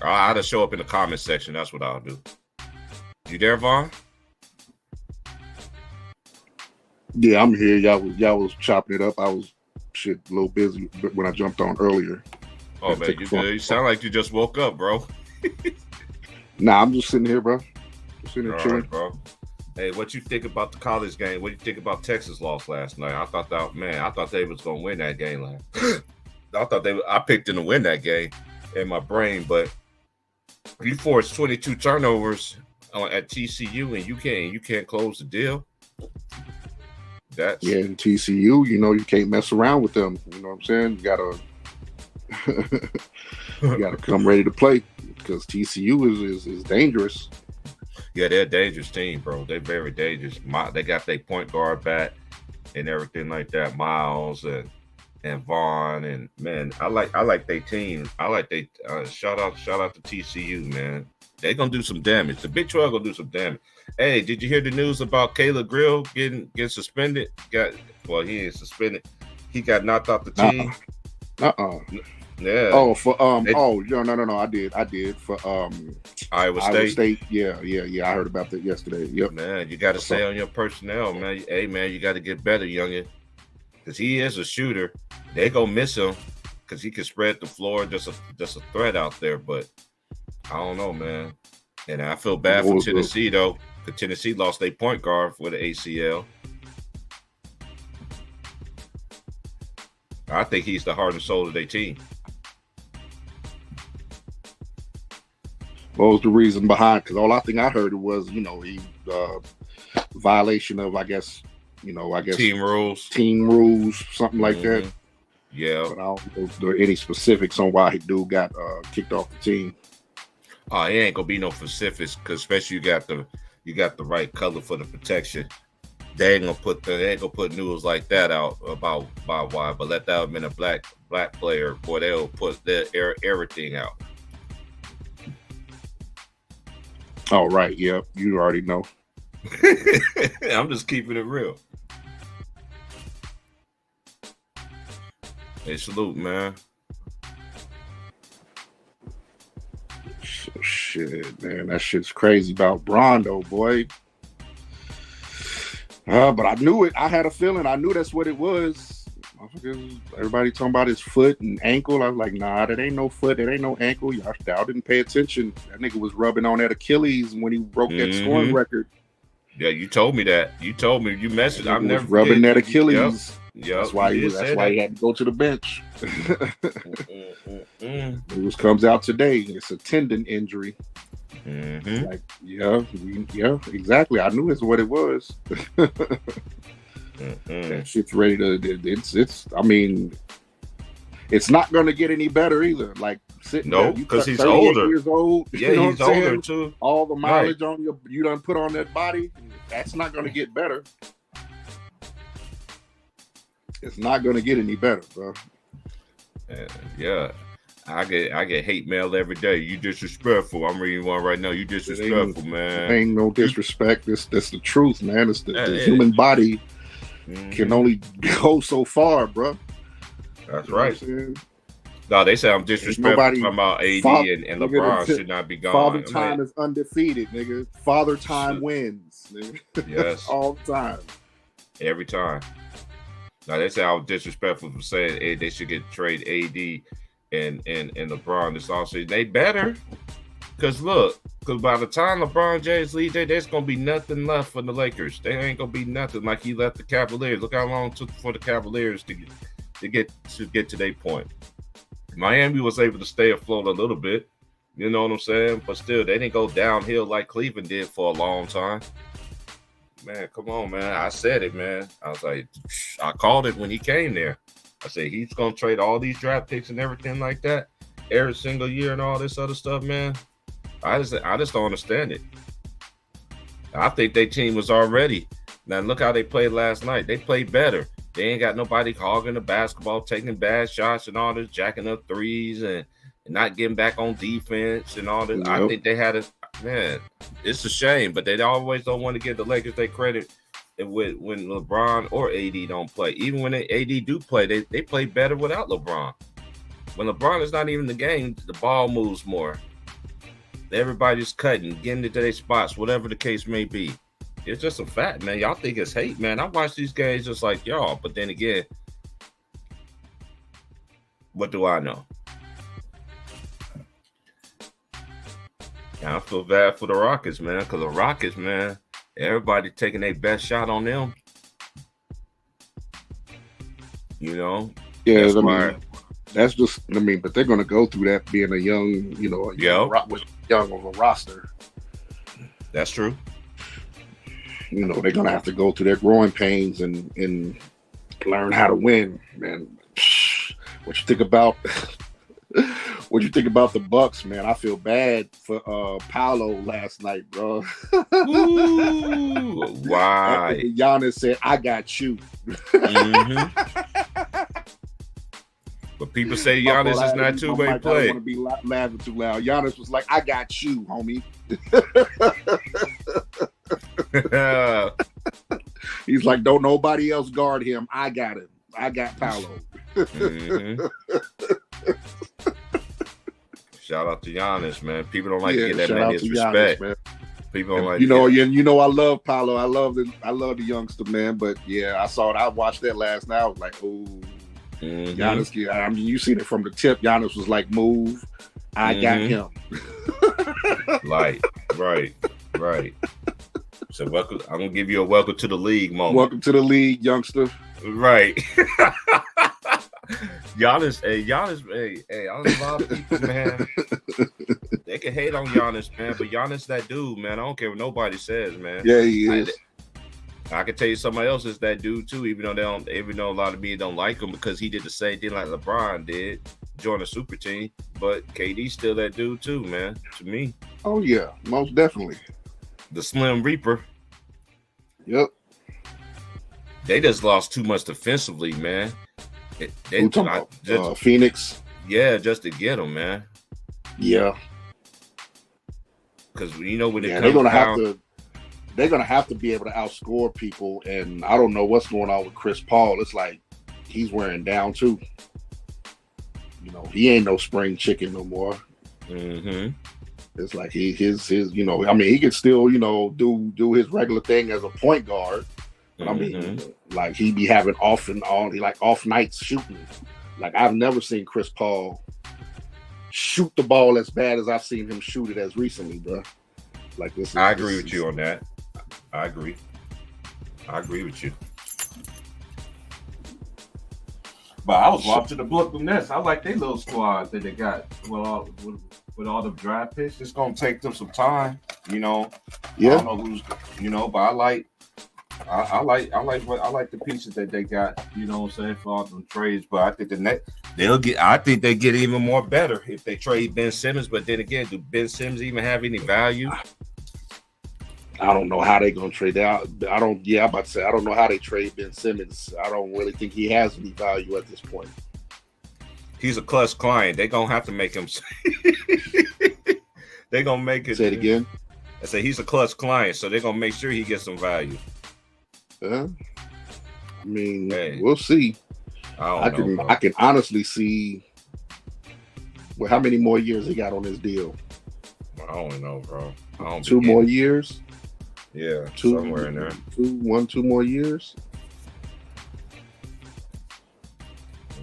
I'll just show up in the comment section. That's what I'll do. You there, Vaughn? Yeah, I'm here. Y'all was chopping it up. I was a little busy when I jumped on earlier. Oh man, you good? You sound like you just woke up, bro. Nah, I'm just sitting here, bro. Just sitting here chilling, right, bro. Hey, what you think about the college game? What do you think about Texas lost last night? I thought they was gonna win that game. I picked them to win that game in my brain, but you forced 22 turnovers at TCU and you can't close the deal. In TCU, you can't mess around with them. You know what I'm saying? You gotta come ready to play, because TCU is dangerous. Yeah, they're a dangerous team, bro. They're very dangerous. They got their point guard back and everything like that. Miles and Vaughn, and man, I like their team. I like they shout out to TCU, man. They're gonna do some damage. The Big 12 gonna do some damage. Hey, did you hear the news about Caleb Grill getting suspended? He ain't suspended. He got knocked off the team. Yeah. Oh, for no. I did for Iowa State. Yeah. I heard about that yesterday. Yep. Man, you got to stay on your personnel, man. Hey, man, you got to get better, youngin, because he is a shooter. They gonna miss him because he can spread the floor. Just a threat out there, but I don't know, man. And I feel bad for Tennessee though, because Tennessee lost their point guard for the ACL. I think he's the heart and soul of their team. What was the reason behind? Because all I think I heard was, he violation of, I guess team rules, something like that. Yeah. But I don't know if there are any specifics on why he got kicked off the team. Oh, it ain't gonna be no specifics, because especially you got the right color for the protection. They ain't gonna put news like that out about why, but let that have been a black player, boy, they'll put everything out. Oh, right. Yeah, you already know. I'm just keeping it real. Hey, salute, man. Shit, man, that shit's crazy about Bron, though, boy. But I knew it. I had a feeling. I knew that's what it was. Everybody talking about his foot and ankle. I was like, nah, that ain't no foot. That ain't no ankle. Y'all didn't pay attention. That nigga was rubbing on that Achilles when he broke that scoring record. Yeah, you told me that. You told me. You messaged. I'm never rubbing that Achilles. Yep. That's why he had to go to the bench. News comes out today. It's a tendon injury. Like, yeah, exactly. I knew it's what it was. That shit's ready to. It's. I mean, it's not going to get any better either. Like sitting. No, because he's older. Years old. Yeah, he's older too. All the mileage on you done put on that body. That's not going to get better. It's not going to get any better, bro. Yeah. I get hate mail every day. You disrespectful. I'm reading one right now. You disrespectful, man. Ain't no disrespect. That's the truth, man. It's the human body can only go so far, bro. That's right. No, they say I'm disrespectful. Talking about AD and LeBron should not be gone. Father Time is undefeated, nigga. Father Time wins, nigga. Yes. All the time. Every time. Now they say I was disrespectful for saying hey, they should get trade AD and LeBron this offseason. They better, because by the time LeBron James leaves, there's gonna be nothing left for the Lakers. They ain't gonna be nothing like he left the Cavaliers. Look how long it took for the Cavaliers to get to their point. Miami was able to stay afloat a little bit. You know what I'm saying? But still, they didn't go downhill like Cleveland did for a long time. Man, come on, man. I said it, man. I was like, I called it when he came there. I said, he's going to trade all these draft picks and everything like that every single year and all this other stuff, man. I just don't understand it. I think their team was already. Now, look how they played last night. They played better. They ain't got nobody hogging the basketball, taking bad shots and all this, jacking up threes and not getting back on defense and all this. Yep. I think they had a man. It's a shame, but they always don't want to give the Lakers their credit when LeBron or AD don't play. Even when AD do play, they play better without LeBron. When LeBron is not even in the game, the ball moves more. Everybody's cutting, getting into their spots, whatever the case may be. It's just a fact, man. Y'all think it's hate, man. I watch these games just like y'all, but then again, what do I know? I feel bad for the Rockets, man, because the Rockets, man, everybody taking their best shot on them. You know? Yeah, that's just, but they're going to go through that being a young, with young of a roster. That's true. They're going to have to go through their growing pains and learn how to win, man. What you think about the Bucks, man? I feel bad for Paolo last night, bro. Ooh, why? Giannis said, "I got you." Mm-hmm. But people say Giannis is not two-way play. I don't want to be laughing too loud. Giannis was like, "I got you, homie." He's like, "Don't nobody else guard him. I got him. I got Paolo." Mm-hmm. Shout out to Giannis, man. People don't like to get that man his respect. Giannis, people don't like. I love Paolo. I love the youngster, man. But yeah, I saw it. I watched that last night. I was like, oh, Giannis. I mean, you seen it from the tip. Giannis was like, "Move, I got him." Right. So welcome. I'm gonna give you a welcome to the league moment. Welcome to the league, youngster. Right. Giannis, I don't know a lot of people, man. They can hate on Giannis, man, but Giannis that dude, man. I don't care what nobody says, man. Yeah, he is. I can tell you somebody else is that dude too, even though a lot of me don't like him because he did the same thing like LeBron did, join a super team. But KD's still that dude too, man. To me. Oh yeah, most definitely. The Slim Reaper. Yep. They just lost too much defensively, man. Phoenix. Yeah, just to get him, man. Yeah. Because when they're gonna have to be able to outscore people, and I don't know what's going on with Chris Paul. It's like he's wearing down too. He ain't no spring chicken no more. Mm-hmm. It's like he can still do his regular thing as a point guard. I mean, like he be having off nights shooting. Like I've never seen Chris Paul shoot the ball as bad as I've seen him shoot it as recently, bro. Like this. I agree with you on that. I agree with you. But I was watching the Brooklyn Nets. I like their little squad that they got with all the draft picks. It's gonna take them some time, Yeah. I don't know who's, but I like the pieces that they got, for all them trades. But I think I think they get even more better if they trade Ben Simmons. But then again, do Ben Simmons even have any value? I don't know how they're gonna trade out. I'm about to say I don't know how they trade Ben Simmons. I don't really think he has any value at this point. He's a clutch client. They're gonna have to make him. They're gonna make it. Say it again. I say he's a clutch client, so they're gonna make sure he gets some value. I mean, we'll see. I can honestly see. Well, how many more years he got on his deal? I don't know, bro. 2 more years. Yeah, somewhere in there. 2 more years.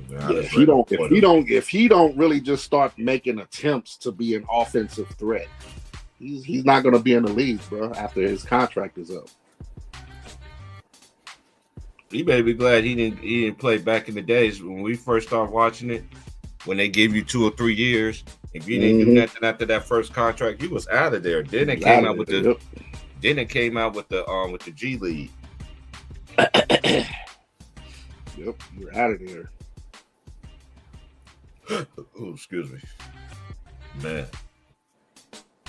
Yeah, if he don't really just start making attempts to be an offensive threat, he's not going to be in the league, bro. After his contract is up, he better be glad he didn't play back in the days when we first started watching it. when they give you 2 or 3 years. If you didn't do nothing after that first contract, you was out of there. Then they came out with the G League. Yep, you're out of there. Oh, excuse me, man.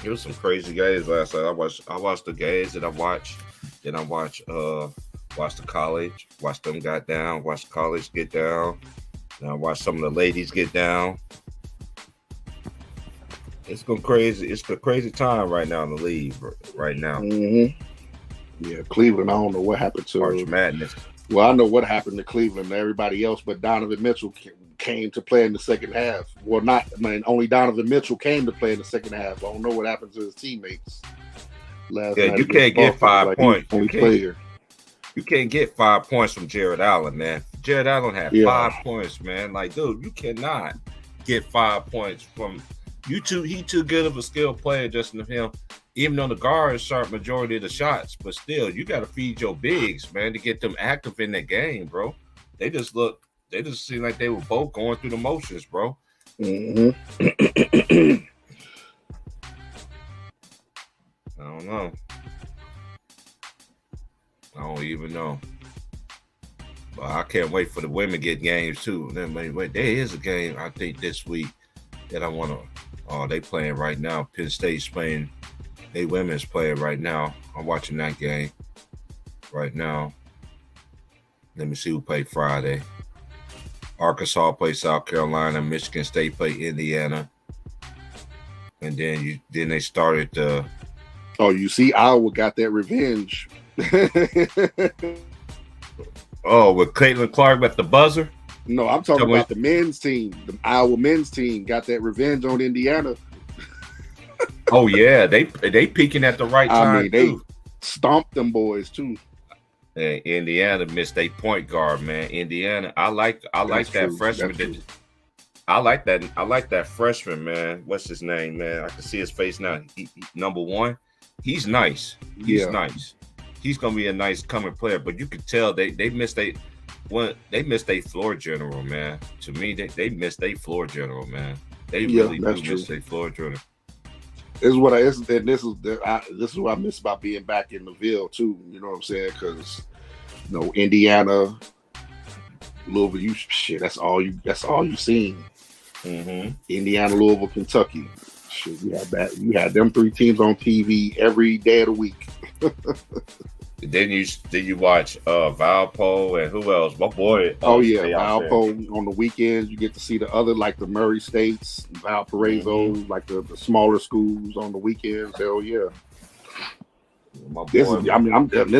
It was some crazy games last night. I watched the games that I watched. Then I watched the college. Watched them got down. Watched the college get down. And I watched some of the ladies get down. It's going crazy. It's the crazy time right now in the league. Right now. Yeah, Cleveland. I don't know what happened to March Madness. Well, I know what happened to Cleveland and everybody else, but Donovan Mitchell came to play in the second half. Well, only Donovan Mitchell came to play in the second half. I don't know what happened to his teammates last night. You can't get 5 points. You can't get 5 points from Jared Allen, man. Jared Allen had 5 points, man. Like, dude, you cannot get 5 points from you two. He too good of a skilled player, Justin him. Even though the guards shot majority of the shots, but still, you got to feed your bigs, man, to get them active in that game, bro. They just seem like they were both going through the motions, bro. I don't know. I don't even know. But I can't wait for the women to get games too. Then wait, there is a game I think this week that I want to. Oh, they playing right now. Penn State's playing. They women's playing right now. I'm watching that game right now. Let me see who played Friday. Arkansas played South Carolina. Michigan State played Indiana. And then they started the. Oh, you see, Iowa got that revenge. Oh, with Caitlin Clark at the buzzer? No, I'm talking about the men's team. The Iowa men's team got that revenge on Indiana. Oh yeah, they peaking at the right time. I mean, they stomped them boys too. And Indiana missed their point guard, man. Indiana, I like that freshman. I like that freshman, man. What's his name, man? I can see his face now. He, number 1, he's nice. He's nice. He's gonna be a nice coming player, but you could tell they missed their floor general, man. To me, they missed their floor general, man. They really do miss their floor general. This is what this is what I miss about being back in the Ville too. You know what I'm saying? Because Indiana, Louisville, that's all you seen. Indiana, Louisville, Kentucky. Shit, you had them 3 teams on TV every day of the week. Then you watch Valpo and who else? My boy. Valpo on the weekends. You get to see the other, like the Murray States, Valparaiso, like the smaller schools on the weekends. Hell yeah. This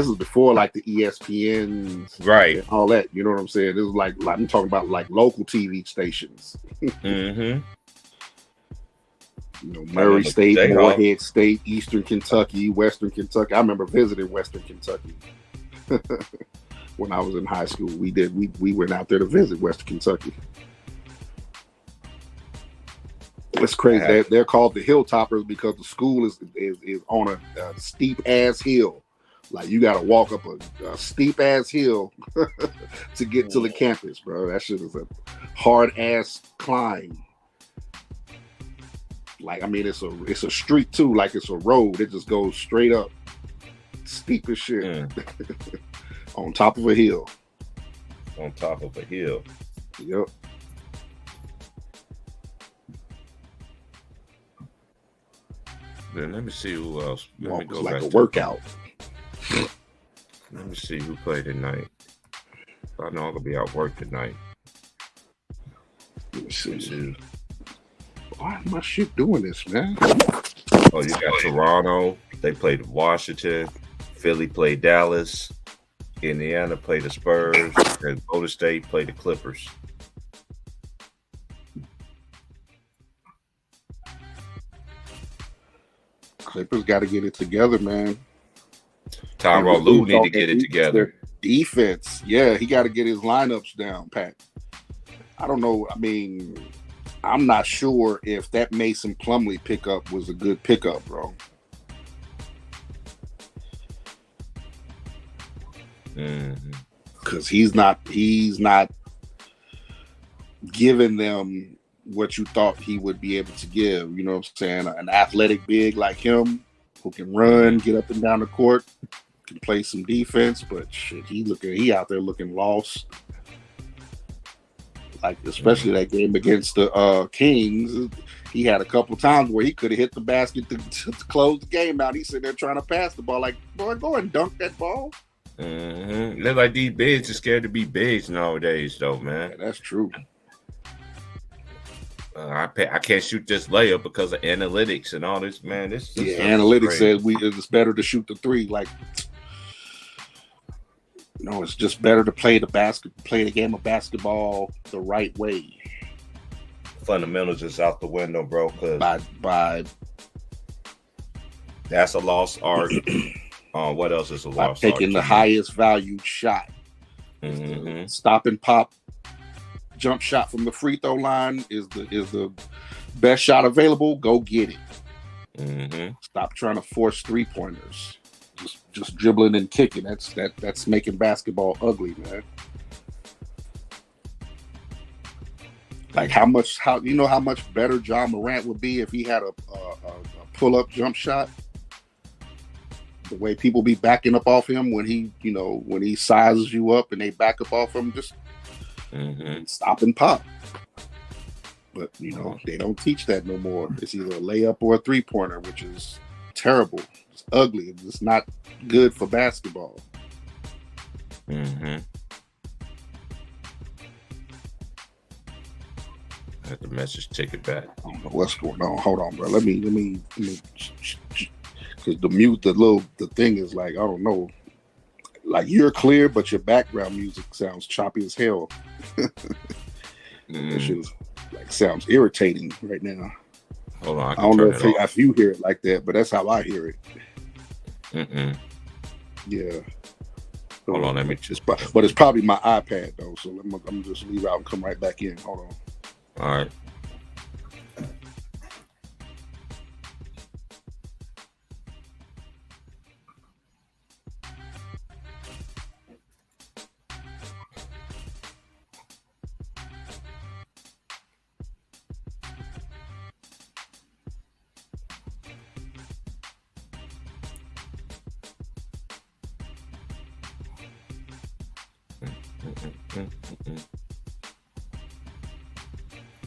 is before like the ESPNs, right? And all that. You know what I'm saying? This is like I'm talking about like local TV stations. Murray State, Morehead State, Eastern Kentucky, Western Kentucky. I remember visiting Western Kentucky when I was in high school. We went out there to visit Western Kentucky. It's crazy. They're called the Hilltoppers because the school is on a steep ass hill. Like you got to walk up a steep ass hill to get to the campus, bro. That shit is a hard ass climb. Like, I mean, it's a street too. Like it's a road. It just goes straight up, steep as shit, on top of a hill. On top of a hill. Yep. Then let me see who else. Let me go like back a workout. Let me see who played tonight. I know I'm gonna be out work tonight. Let me see. Why is my shit doing this, man? Oh, you got Toronto. They played Washington. Philly played Dallas. Indiana played the Spurs. And Golden State played the Clippers. Clippers got to get it together, man. Tyronn Lue need to get it together. Defense. Yeah, he got to get his lineups down, Pat. I don't know. I mean, I'm not sure if that Mason Plumlee pickup was a good pickup, bro. Because he's not giving them what you thought he would be able to give. You know what I'm saying? An athletic big like him who can run, get up and down the court, can play some defense, but shit, he out there looking lost. Like especially that game against the Kings, he had a couple times where he could have hit the basket to close the game out. He's sitting there trying to pass the ball. Like, boy, go and dunk that ball. Mm-hmm. Look like these bigs are scared to be bigs nowadays, though, man. Yeah, that's true. I can't shoot this layup because of analytics and all this, man. Analytics says it's better to shoot the three. Like, no, it's just better to play the game of basketball the right way. Fundamentals is out the window, bro. Cause by that's a lost art. What else is a lost art? Taking the highest valued shot. Mm-hmm. Stop and pop jump shot from the free throw line is the best shot available. Go get it. Mm-hmm. Stop trying to force 3-pointers. Just dribbling and kicking. That's making basketball ugly, man. Like how much better Ja Morant would be if he had a pull up jump shot. The way people be backing up off him when he sizes you up and they back up off him, just stop and pop. But they don't teach that no more. It's either a layup or a 3-pointer, which is terrible. It's ugly. It's not good for basketball. Mm-hmm. I have to message take it back. I don't know what's going on. Hold on, bro. Let me because the thing is like, I don't know. Like you're clear, but your background music sounds choppy as hell. That shit is, sounds irritating right now. Hold on, I don't know if you hear it like that, but that's how I hear it. Yeah. Hold on, let me just. But it's probably my iPad though, so I'm just leave out and come right back in. Hold on. All right.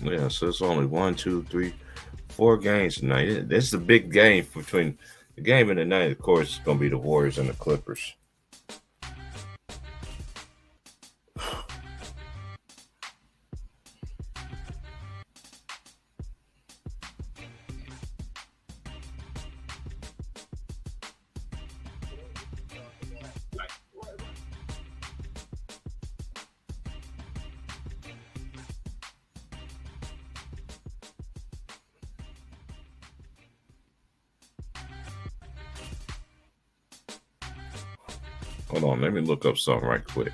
Yeah, so it's only 1, 2, 3, 4 games tonight. This is a big game between the game of the night. Of course, it's going to be the Warriors and the Clippers. Hold on, let me look up something right quick.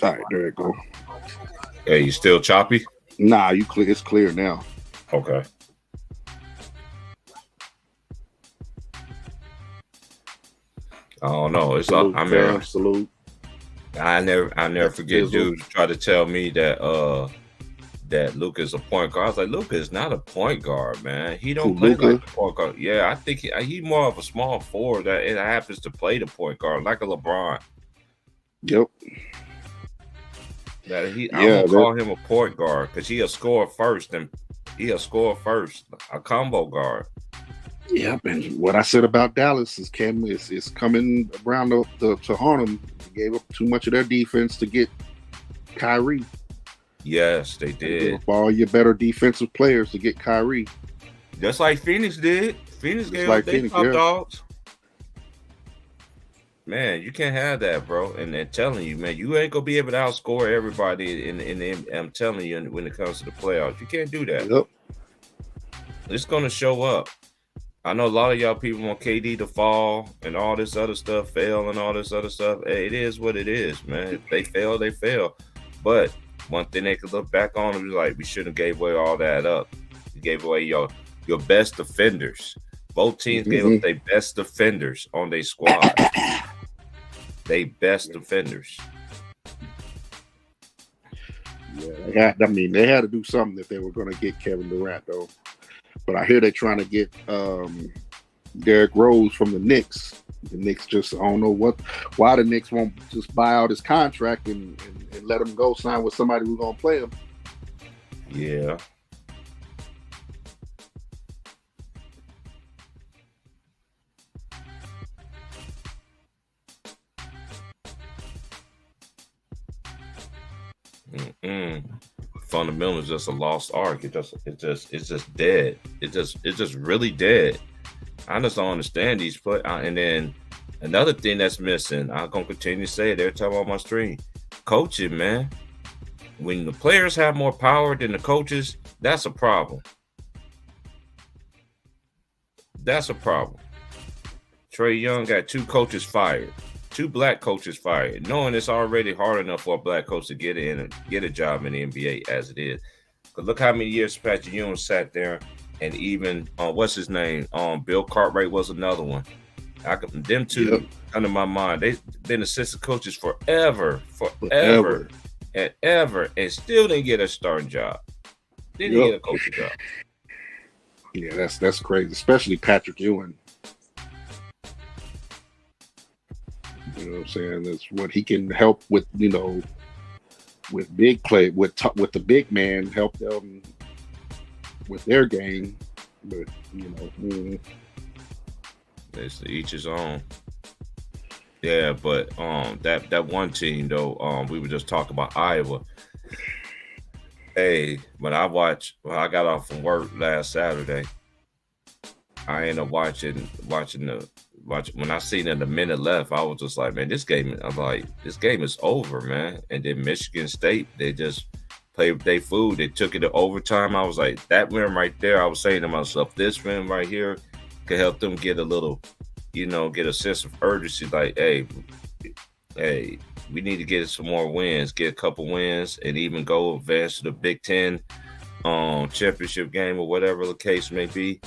All right, there you go. Hey, you still choppy? Nah, it's clear now. Okay. I don't know. It's salute, I mean, salute. I never forget dudes try to tell me that that Luka's a point guard. I was like, Luka is not a point guard, man. He don't play like a point guard. Yeah, I think he's more of a small forward that it happens to play the point guard, like a LeBron. Yep. That I don't call him a point guard because he'll score first, a combo guard. Yep, and what I said about Dallas is is coming around to Harlem. They gave up too much of their defense to get Kyrie. Yes, they did. They gave up all your better defensive players to get Kyrie. Just like Phoenix did. Phoenix gave up their top dogs. Man, you can't have that, bro. And they're telling you, man, you ain't gonna be able to outscore everybody. I'm telling you, when it comes to the playoffs, you can't do that. Yep. It's gonna show up. I know a lot of y'all people want KD to fall and all this other stuff, fail and all this other stuff. Hey, it is what it is, man. If they fail, they fail. But one thing they could look back on and be like, we shouldn't have gave away all that up. You gave away your best defenders. Both teams gave up their best defenders on their squad. They best defenders. Yeah, they had to do something if they were going to get Kevin Durant, though. But I hear they're trying to get Derrick Rose from the Knicks. The Knicks just, I don't know why the Knicks won't just buy out his contract and let him go sign with somebody who's going to play him. Yeah. Fundamental is just a lost art. It's just dead. It's just really dead. I just don't understand these play. And then another thing that's missing, I'm gonna continue to say it every time on my stream. Coaching, man. When the players have more power than the coaches, that's a problem. That's a problem. Trae Young got 2 coaches fired. 2 black coaches fired, knowing it's already hard enough for a black coach to get in and get a job in the NBA as it is. Because look how many years Patrick Ewing sat there, and even what's his name? Bill Cartwright was another one. Them two under my mind. They've been assistant coaches forever, and ever, and still didn't get a starting job. Didn't get a coaching job. Yeah, that's crazy, especially Patrick Ewing. You know what I'm saying? That's what he can help with, with big play, with the big man, help them with their game. But, it's each his own. Yeah, but that one team though, we were just talking about Iowa. Hey, when I got off from work last Saturday, I ended up watching when I seen in the minute left, I was just like, man, this game is over, man. And then Michigan State, they just played with their food. They took it to overtime. I was like, that win right there, I was saying to myself, this win right here could help them get a little, get a sense of urgency. Like, hey, we need to get some more wins, get a couple wins, and even go advance to the Big Ten championship game or whatever the case may be.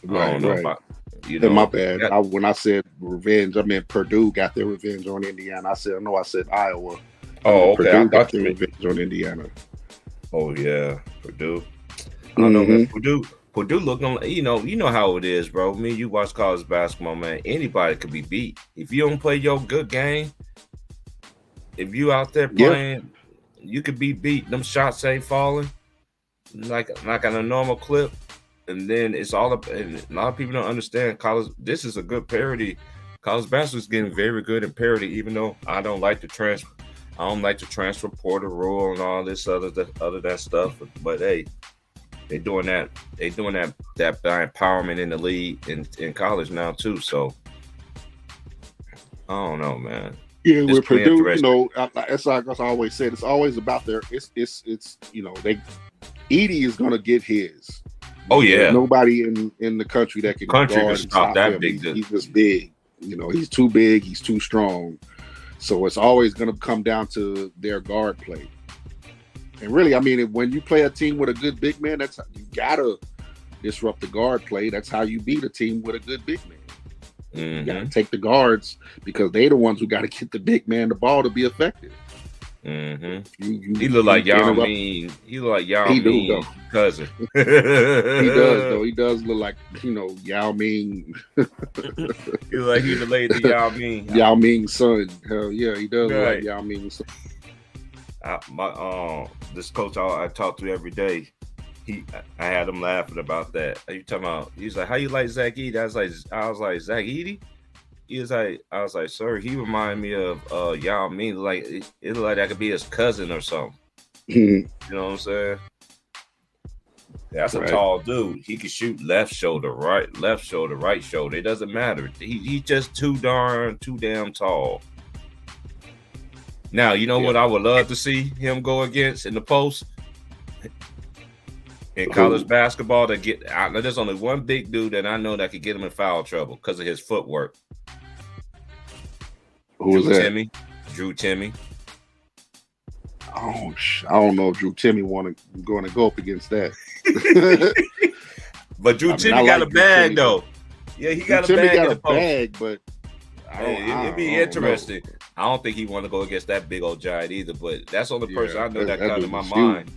Right. My bad. When I said revenge, I meant Purdue got their revenge on Indiana. I said Iowa. Oh, okay. Purdue got their revenge on Indiana. Oh yeah, Purdue. I don't know, man. Purdue looking, you know how it is, bro. Me, you watch college basketball, man. Anybody could be beat if you don't play your good game. If you out there playing, you could be beat. Them shots ain't falling like on a normal clip. And then it's all up, and a lot of people don't understand college. This is a good parity. College basketball is getting very good in parity, even though I don't like the transfer. I don't like the transfer portal rule and all this other that stuff. But hey, they're doing that. They're doing that empowerment in the league in college now too. So I don't know, man. Yeah, with Purdue, it's like I always said. It's always about Edey is gonna get his. Oh yeah, there's nobody in the country that can guard and stop that him. Big. He's just big. He's too big. He's too strong. So it's always going to come down to their guard play. And really, I mean, when you play a team with a good big man, that's you gotta disrupt the guard play. That's how you beat a team with a good big man. Mm-hmm. You gotta take the guards because they're the ones who got to get the big man the ball to be effective. Mm-hmm. He look like Yao Ming. He look like Yao Ming cousin. He does though. He does look like Yao Ming. He look like he related to Yao Ming. Yao Ming's son. Hell yeah, he does look like Yao Ming's son. This coach I talk to every day. I had him laughing about that. You talking about? He's like, how you like Zach Edey? I was like Zach Edey. I was like, sir, he reminded me of Yao Ming. Like it looked like that could be his cousin or something. You know what I'm saying? That's a tall dude. He can shoot left shoulder, right shoulder. It doesn't matter. He's just too damn tall. Now, you know what I would love to see him go against in the post? In college basketball, there's only one big dude that I know that could get him in foul trouble because of his footwork. Who was that? Drew Timme. Oh, I don't know if Drew Timme going to go up against that. But Drew Timme got a bag, though. Yeah, he got a bag. Got a bag, but it'd be interesting. I don't think he want to go against that big old giant either. But that's the only person I know that comes to my mind.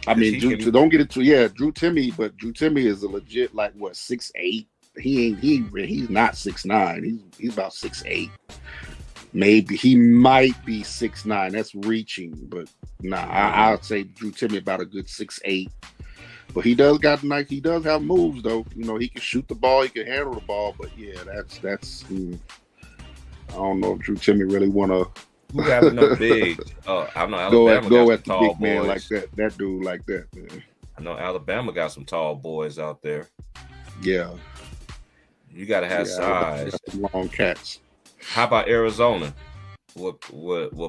I mean, don't get it to Drew Timme, but Drew Timme is a legit 6'8". He's not 6'9". He's about 6'8". Maybe he might be 6'9". That's reaching, but I'd say Drew Timme about a good 6'8". But he does have moves though. He can shoot the ball, he can handle the ball. But yeah, that's. I don't know if Drew Timme really want to. Who have enough big? I know Alabama go at the tall big boys. Man like that. That dude like that, man. I know Alabama got some tall boys out there. Yeah. You got to have size. Long cats. How about Arizona with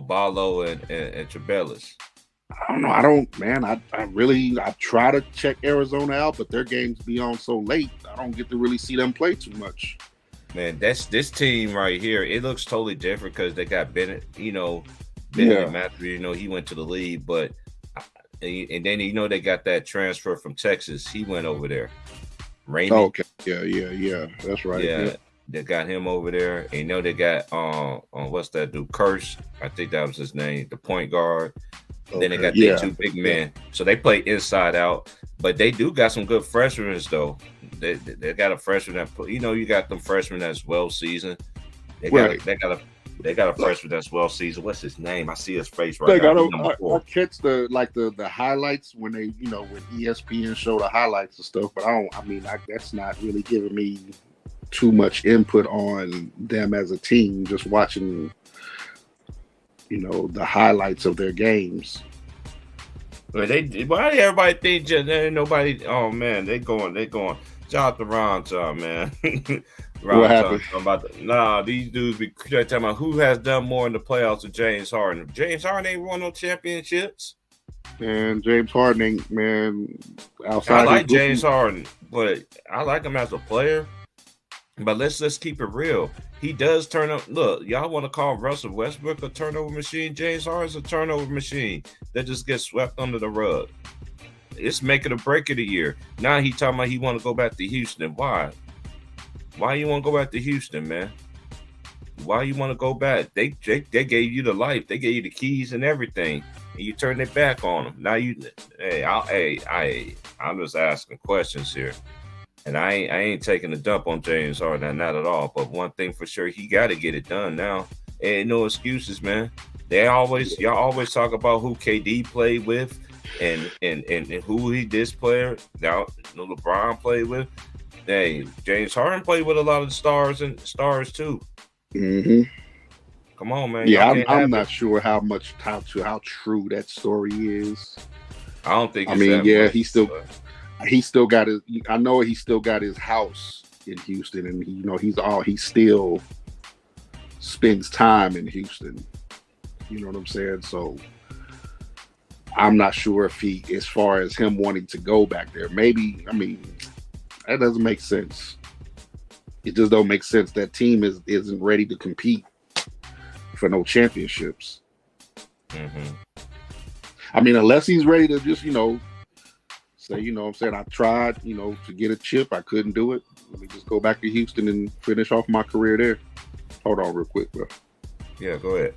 Ballo and Trebelis? I don't know. I try to check Arizona out, but their games be on so late. I don't get to really see them play too much. Man, that's this team right here. It looks totally different because they got Bennett. Matthew. He went to the league, but and then they got that transfer from Texas. He went over there. Raymond. Oh, okay. Yeah. That's right. Yeah. They got him over there. And they got what's that dude? Curse. I think that was his name. The point guard. Okay. Then they got the two big men. So they play inside out. But they do got some good freshmen though. They got a freshman that you got them freshmen that's well seasoned. They got a freshman that's well seasoned. What's his name? I see his face right now. I catch the highlights when they when ESPN show the highlights and stuff. But that's not really giving me too much input on them as a team. Just watching the highlights of their games. Why everybody think ain't nobody? Oh man, they going. Shout out to Ron Tom, man. What happened? These dudes be talking about who has done more in the playoffs than James Harden. James Harden ain't won no championships. And James Harden, man, outside. I like James Harden, but I like him as a player. But let's keep it real. He does turn up. Look, y'all want to call Russell Westbrook a turnover machine? James Harden's a turnover machine that just gets swept under the rug. It's make it or break of the year. Now he talking about he want to go back to Houston. Why? Why you want to go back to Houston, man? Why you want to go back? They gave you the life. They gave you the keys and everything, and you turned their back on them. Now I'm just asking questions here. And I ain't taking a dump on James Harden, not at all. But one thing for sure, he got to get it done now. Ain't no excuses, man. Y'all always talk about who KD played with and who this player now LeBron played with. Hey, James Harden played with a lot of stars too. Mm-hmm. Come on, man. Yeah, I'm not sure how true that story is. I don't think. He still got his. I know he still got his house in Houston, and he still spends time in Houston. You know what I'm saying? So I'm not sure if as far as him wanting to go back there, maybe. That doesn't make sense. It just don't make sense. That team isn't ready to compete for no championships. Mm-hmm. Unless he's ready to just say, I'm saying, I tried, to get a chip. I couldn't do it. Let me just go back to Houston and finish off my career there. Hold on real quick, bro. Yeah, go ahead.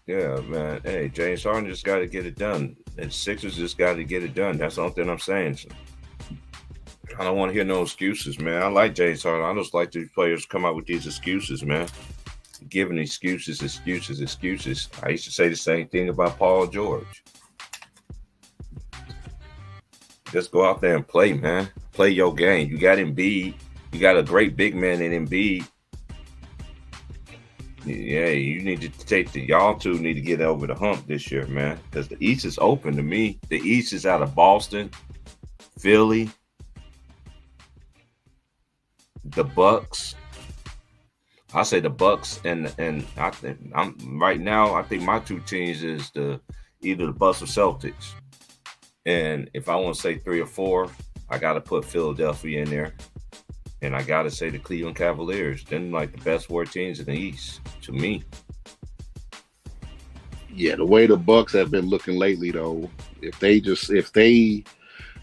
Yeah, man. Hey, James Harden just got to get it done. And Sixers just got to get it done. That's the only thing I'm saying. I don't want to hear no excuses, man. I like James Harden. I just like these players come out with these excuses, man. Giving excuses. I used to say the same thing about Paul George. Just go out there and play, man. Play your game. You got Embiid. You got a great big man in Embiid. Yeah, you need to y'all two need to get over the hump this year, man. Because the East is open to me. The East is out of Boston, Philly, the Bucks. I say the Bucks and I think my two teams is either the Bucks or Celtics. And if I want to say 3 or 4, I got to put Philadelphia in there. And I got to say the Cleveland Cavaliers. They're like the best 4 teams in the East to me. Yeah, the way the Bucks have been looking lately, though, if they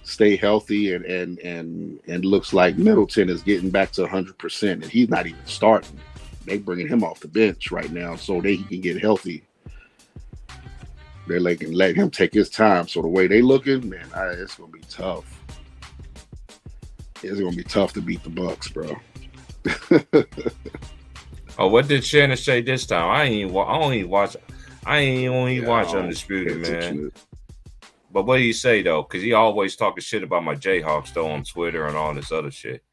stay healthy and looks like Middleton is getting back to 100%, and he's not even starting, they bringing him off the bench right now so he can get healthy. They're like letting him take his time. So the way they looking, man, it's gonna be tough. It's gonna be tough to beat the Bucks, bro. Oh, what did Shannon say this time? I ain't watch Undisputed, man. But what do you say though? Because he always talking shit about my Jayhawks though on Twitter and all this other shit.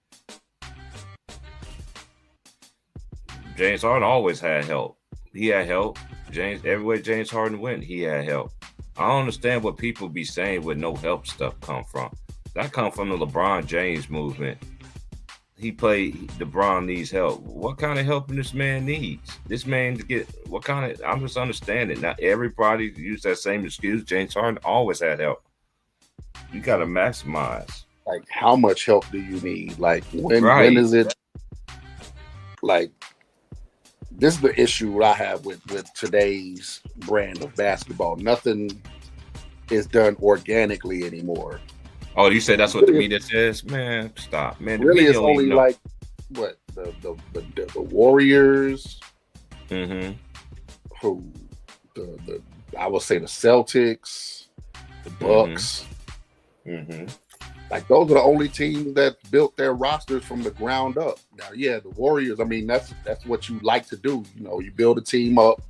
James Harden always had help. He had help. Everywhere James Harden went, he had help. I don't understand what people be saying with no help stuff come from. That come from the LeBron James movement. LeBron needs help. What kind of help this man needs? This man to get what kind of? I'm just understanding. Not everybody use that same excuse. James Harden always had help. You got to maximize. Like, how much help do you need? Like, when is it? Like, this is the issue I have with today's brand of basketball. Nothing is done organically anymore. Oh, you said that's what the media says? Man, stop. Man, really, it's only like what the Warriors, mm-hmm. who the I would say the Celtics, the Bucks. Mm-hmm. Like, those are the only teams that built their rosters from the ground up. Now, yeah, the Warriors, I mean, that's what you like to do. You know, you build a team up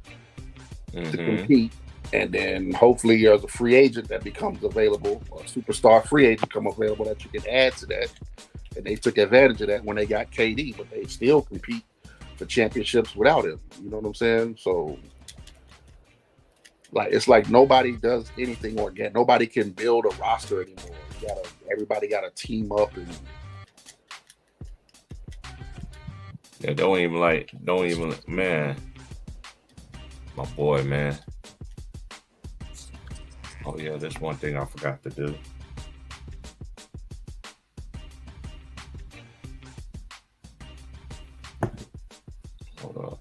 to compete, and then hopefully there's a free agent that becomes available, a superstar free agent come available that you can add to that. And they took advantage of that when they got KD, but they still compete for championships without him. You know what I'm saying? So, like, it's like nobody does anything organic. Nobody can build a roster anymore. Everybody got to team up and. Yeah, don't even, man. My boy, man. Oh yeah, there's one thing I forgot to do. Hold up.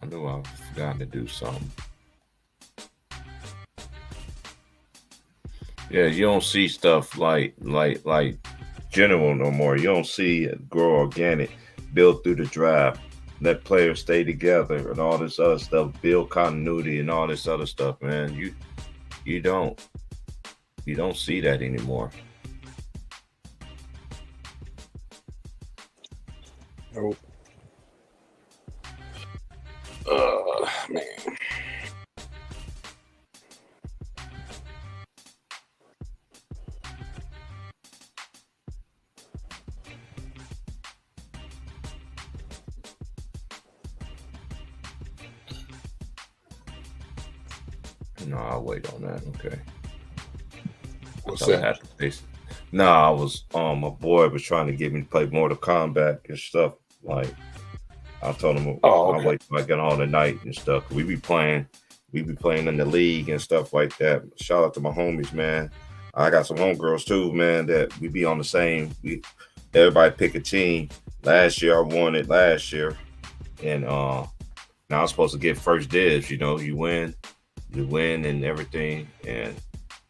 I knew I forgot to do something. Yeah, you don't see stuff like general no more. You don't see it grow organic, build through the draft, let players stay together and all this other stuff, build continuity and all this other stuff, man. You don't see that anymore. Nope. Man. No, I'll wait on that. Okay. What's that? No, I was my boy was trying to get me to play Mortal Kombat and stuff. Like, I told him I'll wait till I get on tonight and stuff. We be playing in the league and stuff like that. Shout out to my homies, man. I got some homegirls too, man, that we be on the same. Everybody pick a team. Last year I won it last year. And now I'm supposed to get first dibs, you know, you win and everything. And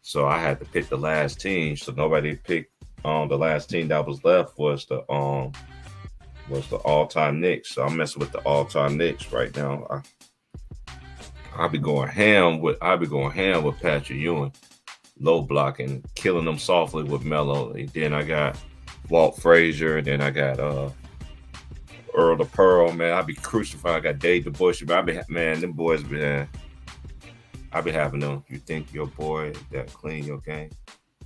so I had to pick the last team. So nobody picked the last team that was left was the all-time Knicks. So I'm messing with the all-time Knicks right now. I'll be going ham with Patrick Ewing, low blocking, killing them softly with Melo. And then I got Walt Frazier, and then I got Earl the Pearl, man. I be crucified. I got Dave the Bush. Them boys, man. I be having them. You think your boy that clean your game?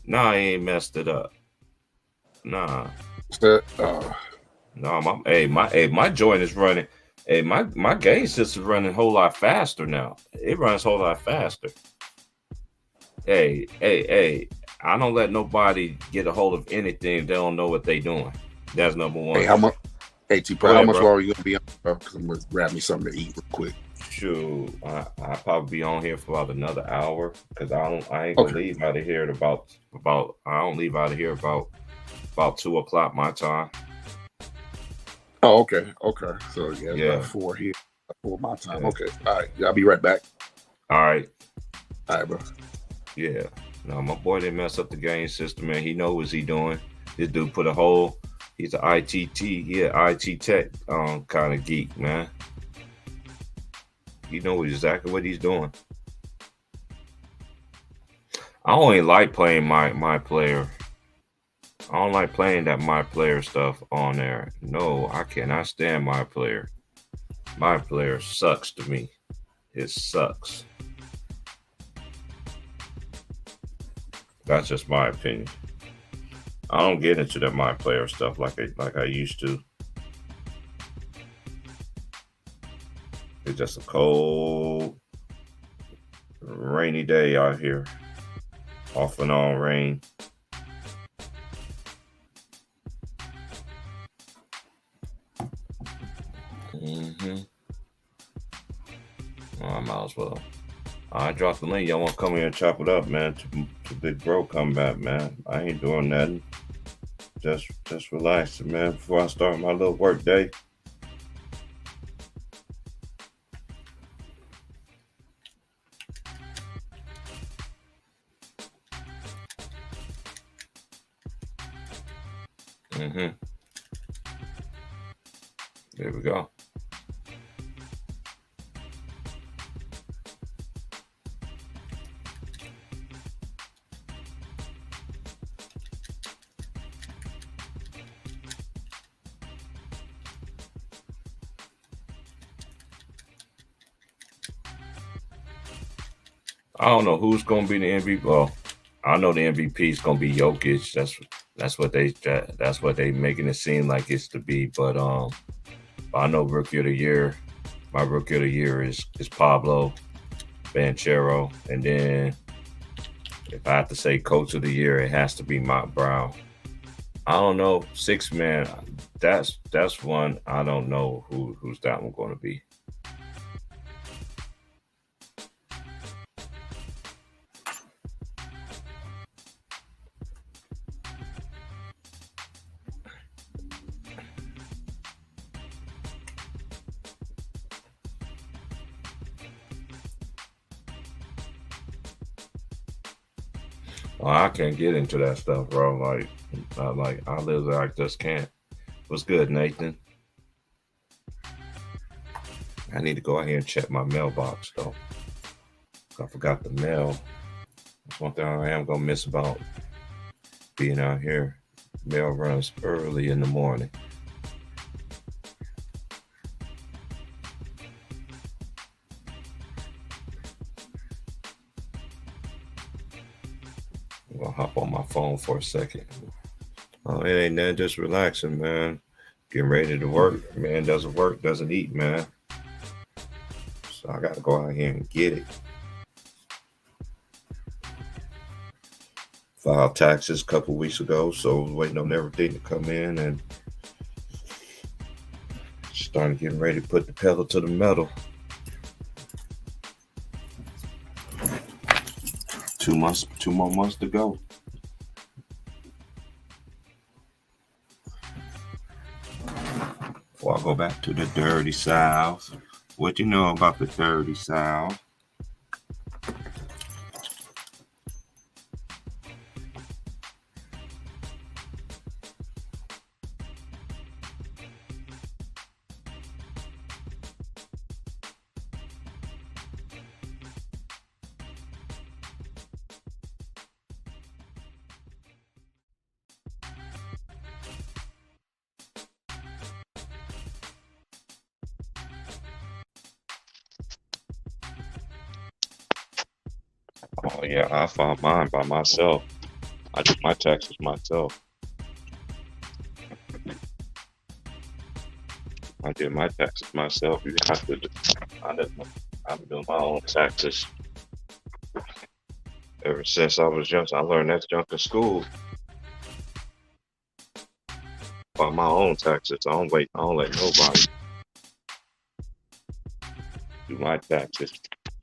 Nah, he ain't messed it up. Nah. No, my joint is running. Hey, my game system's running a whole lot faster now. It runs a whole lot faster. Hey, I don't let nobody get a hold of anything if they don't know what they doing. That's number one. Hey, how much? Hey, T-Pro, how much longer are you gonna be on? Because I'm gonna grab me something to eat real quick. Shoot, I probably be on here for about another hour because I ain't gonna Okay. leave out of here at about I don't leave out of here about 2 o'clock my time. Oh, okay. Okay. So yeah, it's about Yeah, 4 here. 4 my time. yeah. Okay. All right. Yeah, I'll be right back. All right, All right, bro. yeah. No, my boy didn't mess up the game system, man. He know what he doing. This dude put a whole. He's an ITT, yeah, IT tech kind of geek, man. He know exactly what he's doing. I only like playing my player. I don't like playing that my player stuff on there. No, I cannot stand my player. My player sucks to me. It sucks. That's just my opinion. I don't get into that my player stuff like I used to. It's just a cold, rainy day out here. Off and on rain. Mm-hmm. Well, I might as well. I dropped the link. Y'all want to come here and chop it up, man? To Big Bro come back, man. I ain't doing nothing. Just relaxing, man. Before I start my little work day. Mm-hmm. There we go. I don't know who's going to be the MVP. Well, I know the MVP is going to be Jokic. That's what they making it seem like it's to be. But I know Rookie of the Year. My Rookie of the Year is Pablo Banchero, and then if I have to say Coach of the Year, it has to be Mike Brown. I don't know, 6-man. That's one I don't know who's that one going to be. Well, I can't get into that stuff, bro. I literally I just can't. What's good, Nathan? I need to go out here and check my mailbox though. I forgot the mail. That's one thing I am gonna miss about being out here. Mail runs early in the morning. I'm gonna hop on my phone for a second. Oh, it ain't nothing, just relaxing, man. Getting ready to work. Man doesn't work, doesn't eat, man. So I gotta go out here and get it. Filed taxes a couple weeks ago, so waiting on everything to come in and starting getting ready to put the pedal to the metal. 2 more months to go. Before I go back to the dirty South. What you know about the dirty South? Oh yeah, I filed mine by myself. I did my taxes myself. I did my taxes myself. You have to. I'm doing my own taxes. Ever since I was young, I learned that junk in school. By my own taxes. I don't let nobody. do my taxes.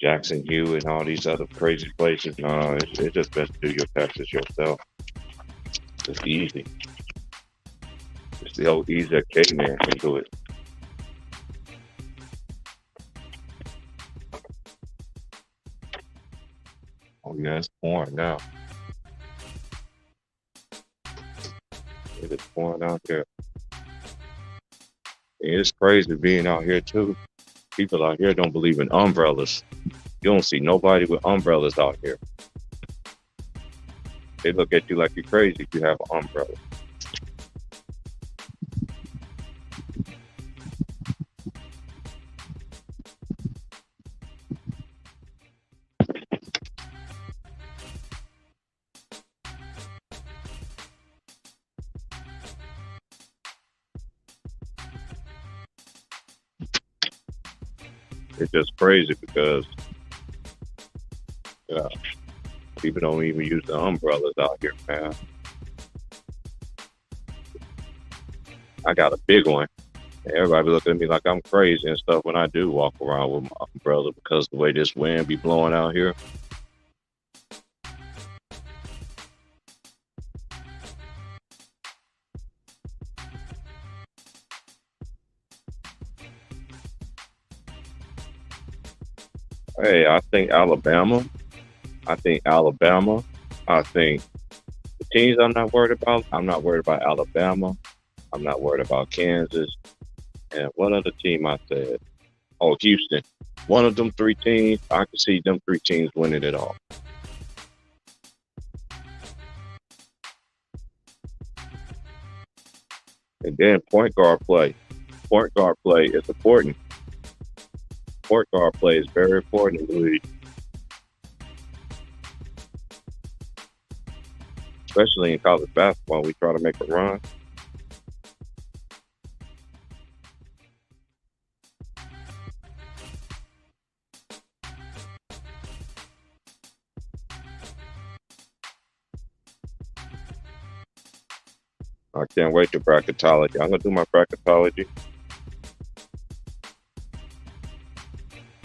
Jackson Hue and all these other crazy places. No, it's just best to do your taxes yourself. It's easy. It's the old easy caveman can do it. Oh yeah, it's pouring now. It is pouring out there. And it's crazy being out here too. People out here don't believe in umbrellas. You don't see nobody with umbrellas out here. They look at you like you're crazy if you have an umbrella. It's just crazy because people don't even use the umbrellas out here, man. I got a big one. Everybody look at me like I'm crazy and stuff when I do walk around with my umbrella because the way this wind be blowing out here. Hey, I think Alabama. I think the teams I'm not worried about. I'm not worried about Alabama. I'm not worried about Kansas. And what other team I said? Oh, Houston. One of them three teams, I can see them three teams winning it all. And then point guard play. Point guard play is important. Point guard play is very important in the league. Especially in college basketball, we try to make a run. I can't wait to bracketology. I'm gonna do my bracketology.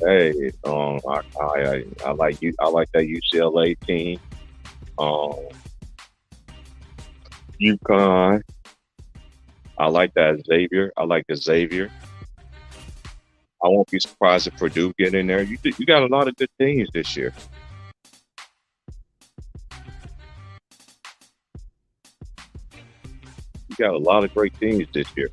Hey, I like you. I like that UCLA team. UConn. I like that Xavier. I like the Xavier. I won't be surprised if Purdue get in there. You got a lot of good teams this year. You got a lot of great teams this year.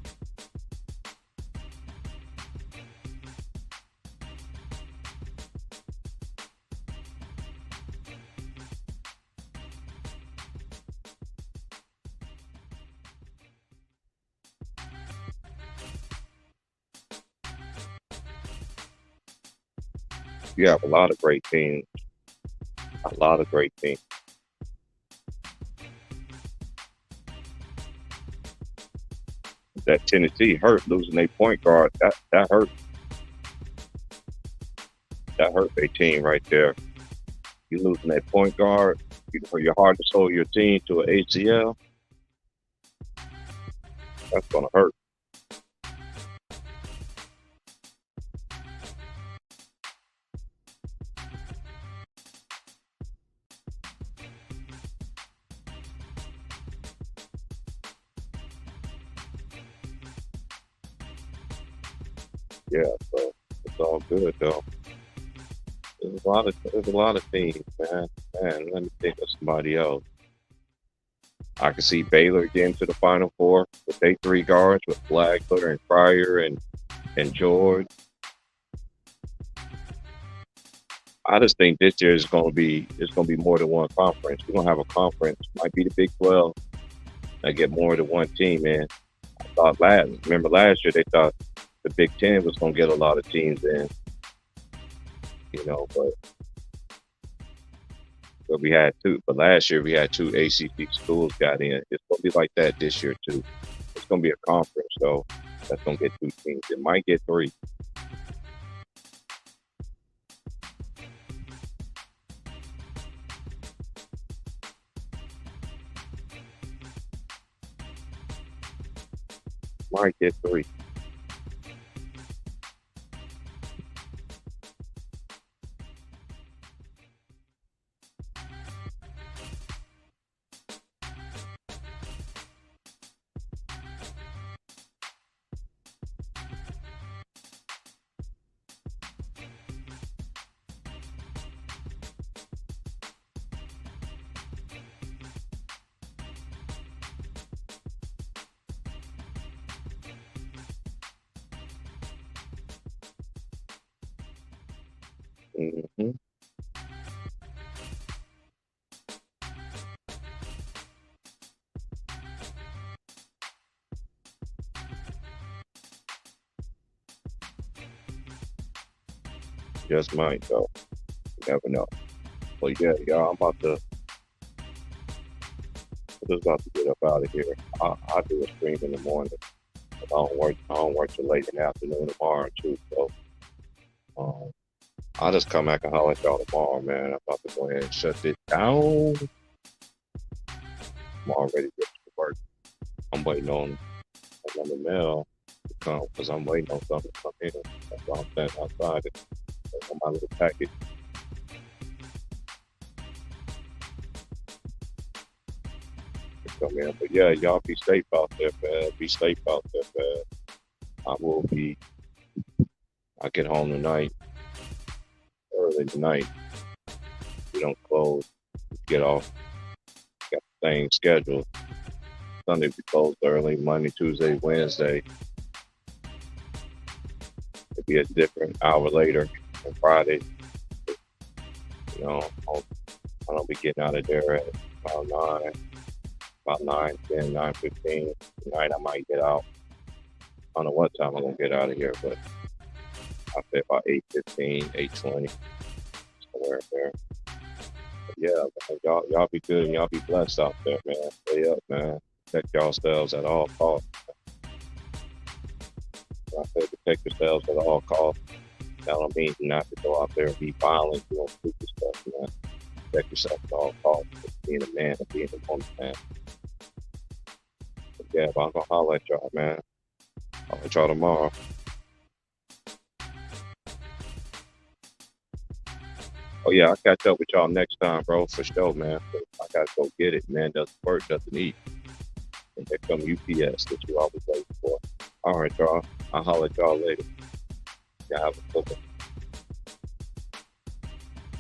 You have a lot of great teams. A lot of great teams. That Tennessee hurt losing their point guard. That hurt. That hurt their team right there. You losing that point guard. You're hard to sold your team to an ACL. That's gonna hurt. Yeah, so it's all good though. There's a lot of teams, man. Man, let me think of somebody else. I can see Baylor getting to the Final Four with their three guards with Flagler and Pryor and George. I just think this year is gonna be more than one conference. We're gonna have a conference, might be the Big 12. I get more than one team, man. I thought remember last year they thought the Big 10 was gonna get a lot of teams in, but we had two. But last year we had two ACC schools got in. It's gonna be like that this year too. It's gonna be a conference though. That's gonna get two teams. It might get three. Might get three. Mm-hmm. Just might though. You never know. But yeah, y'all, I'm just about to get up out of here. I do a stream in the morning. But I don't work till late in the afternoon tomorrow too. So um, I'll just come back and holler at y'all tomorrow, man. I'm about to go ahead and shut it down. I'm already ready to work. I'm waiting on the mail to come because I'm waiting on something to come in. That's why I'm standing outside it. On my little package. To come in. But yeah, y'all be safe out there, man. Be safe out there, man. I get home tonight, early tonight. We don't close. Get off. Got the same schedule. Sunday we close early. Monday, Tuesday, Wednesday. It'd be a different hour later. On Friday, you know, I don't be getting out of there at about 9:10, 9:15. Tonight I might get out. I don't know what time I'm gonna get out of here, but I'll say about 8:15, 8:20, somewhere there. But yeah, man, y'all be good and y'all be blessed out there, man. Stay up, man. Protect yourselves at all costs. When I say protect yourselves at all costs, that don't mean not to go out there and be violent, doing stupid stuff, man. Protect yourself at all costs. Being a man and being a woman, man. But yeah, but I'm gonna holler at y'all, man. I'll let y'all tomorrow. Oh yeah, I'll catch up with y'all next time, bro, for sure, man. I gotta go get it, man. Doesn't work, doesn't eat. And there come UPS that you always wait for. All right, y'all. I'll holler at y'all later. Y'all have a good one.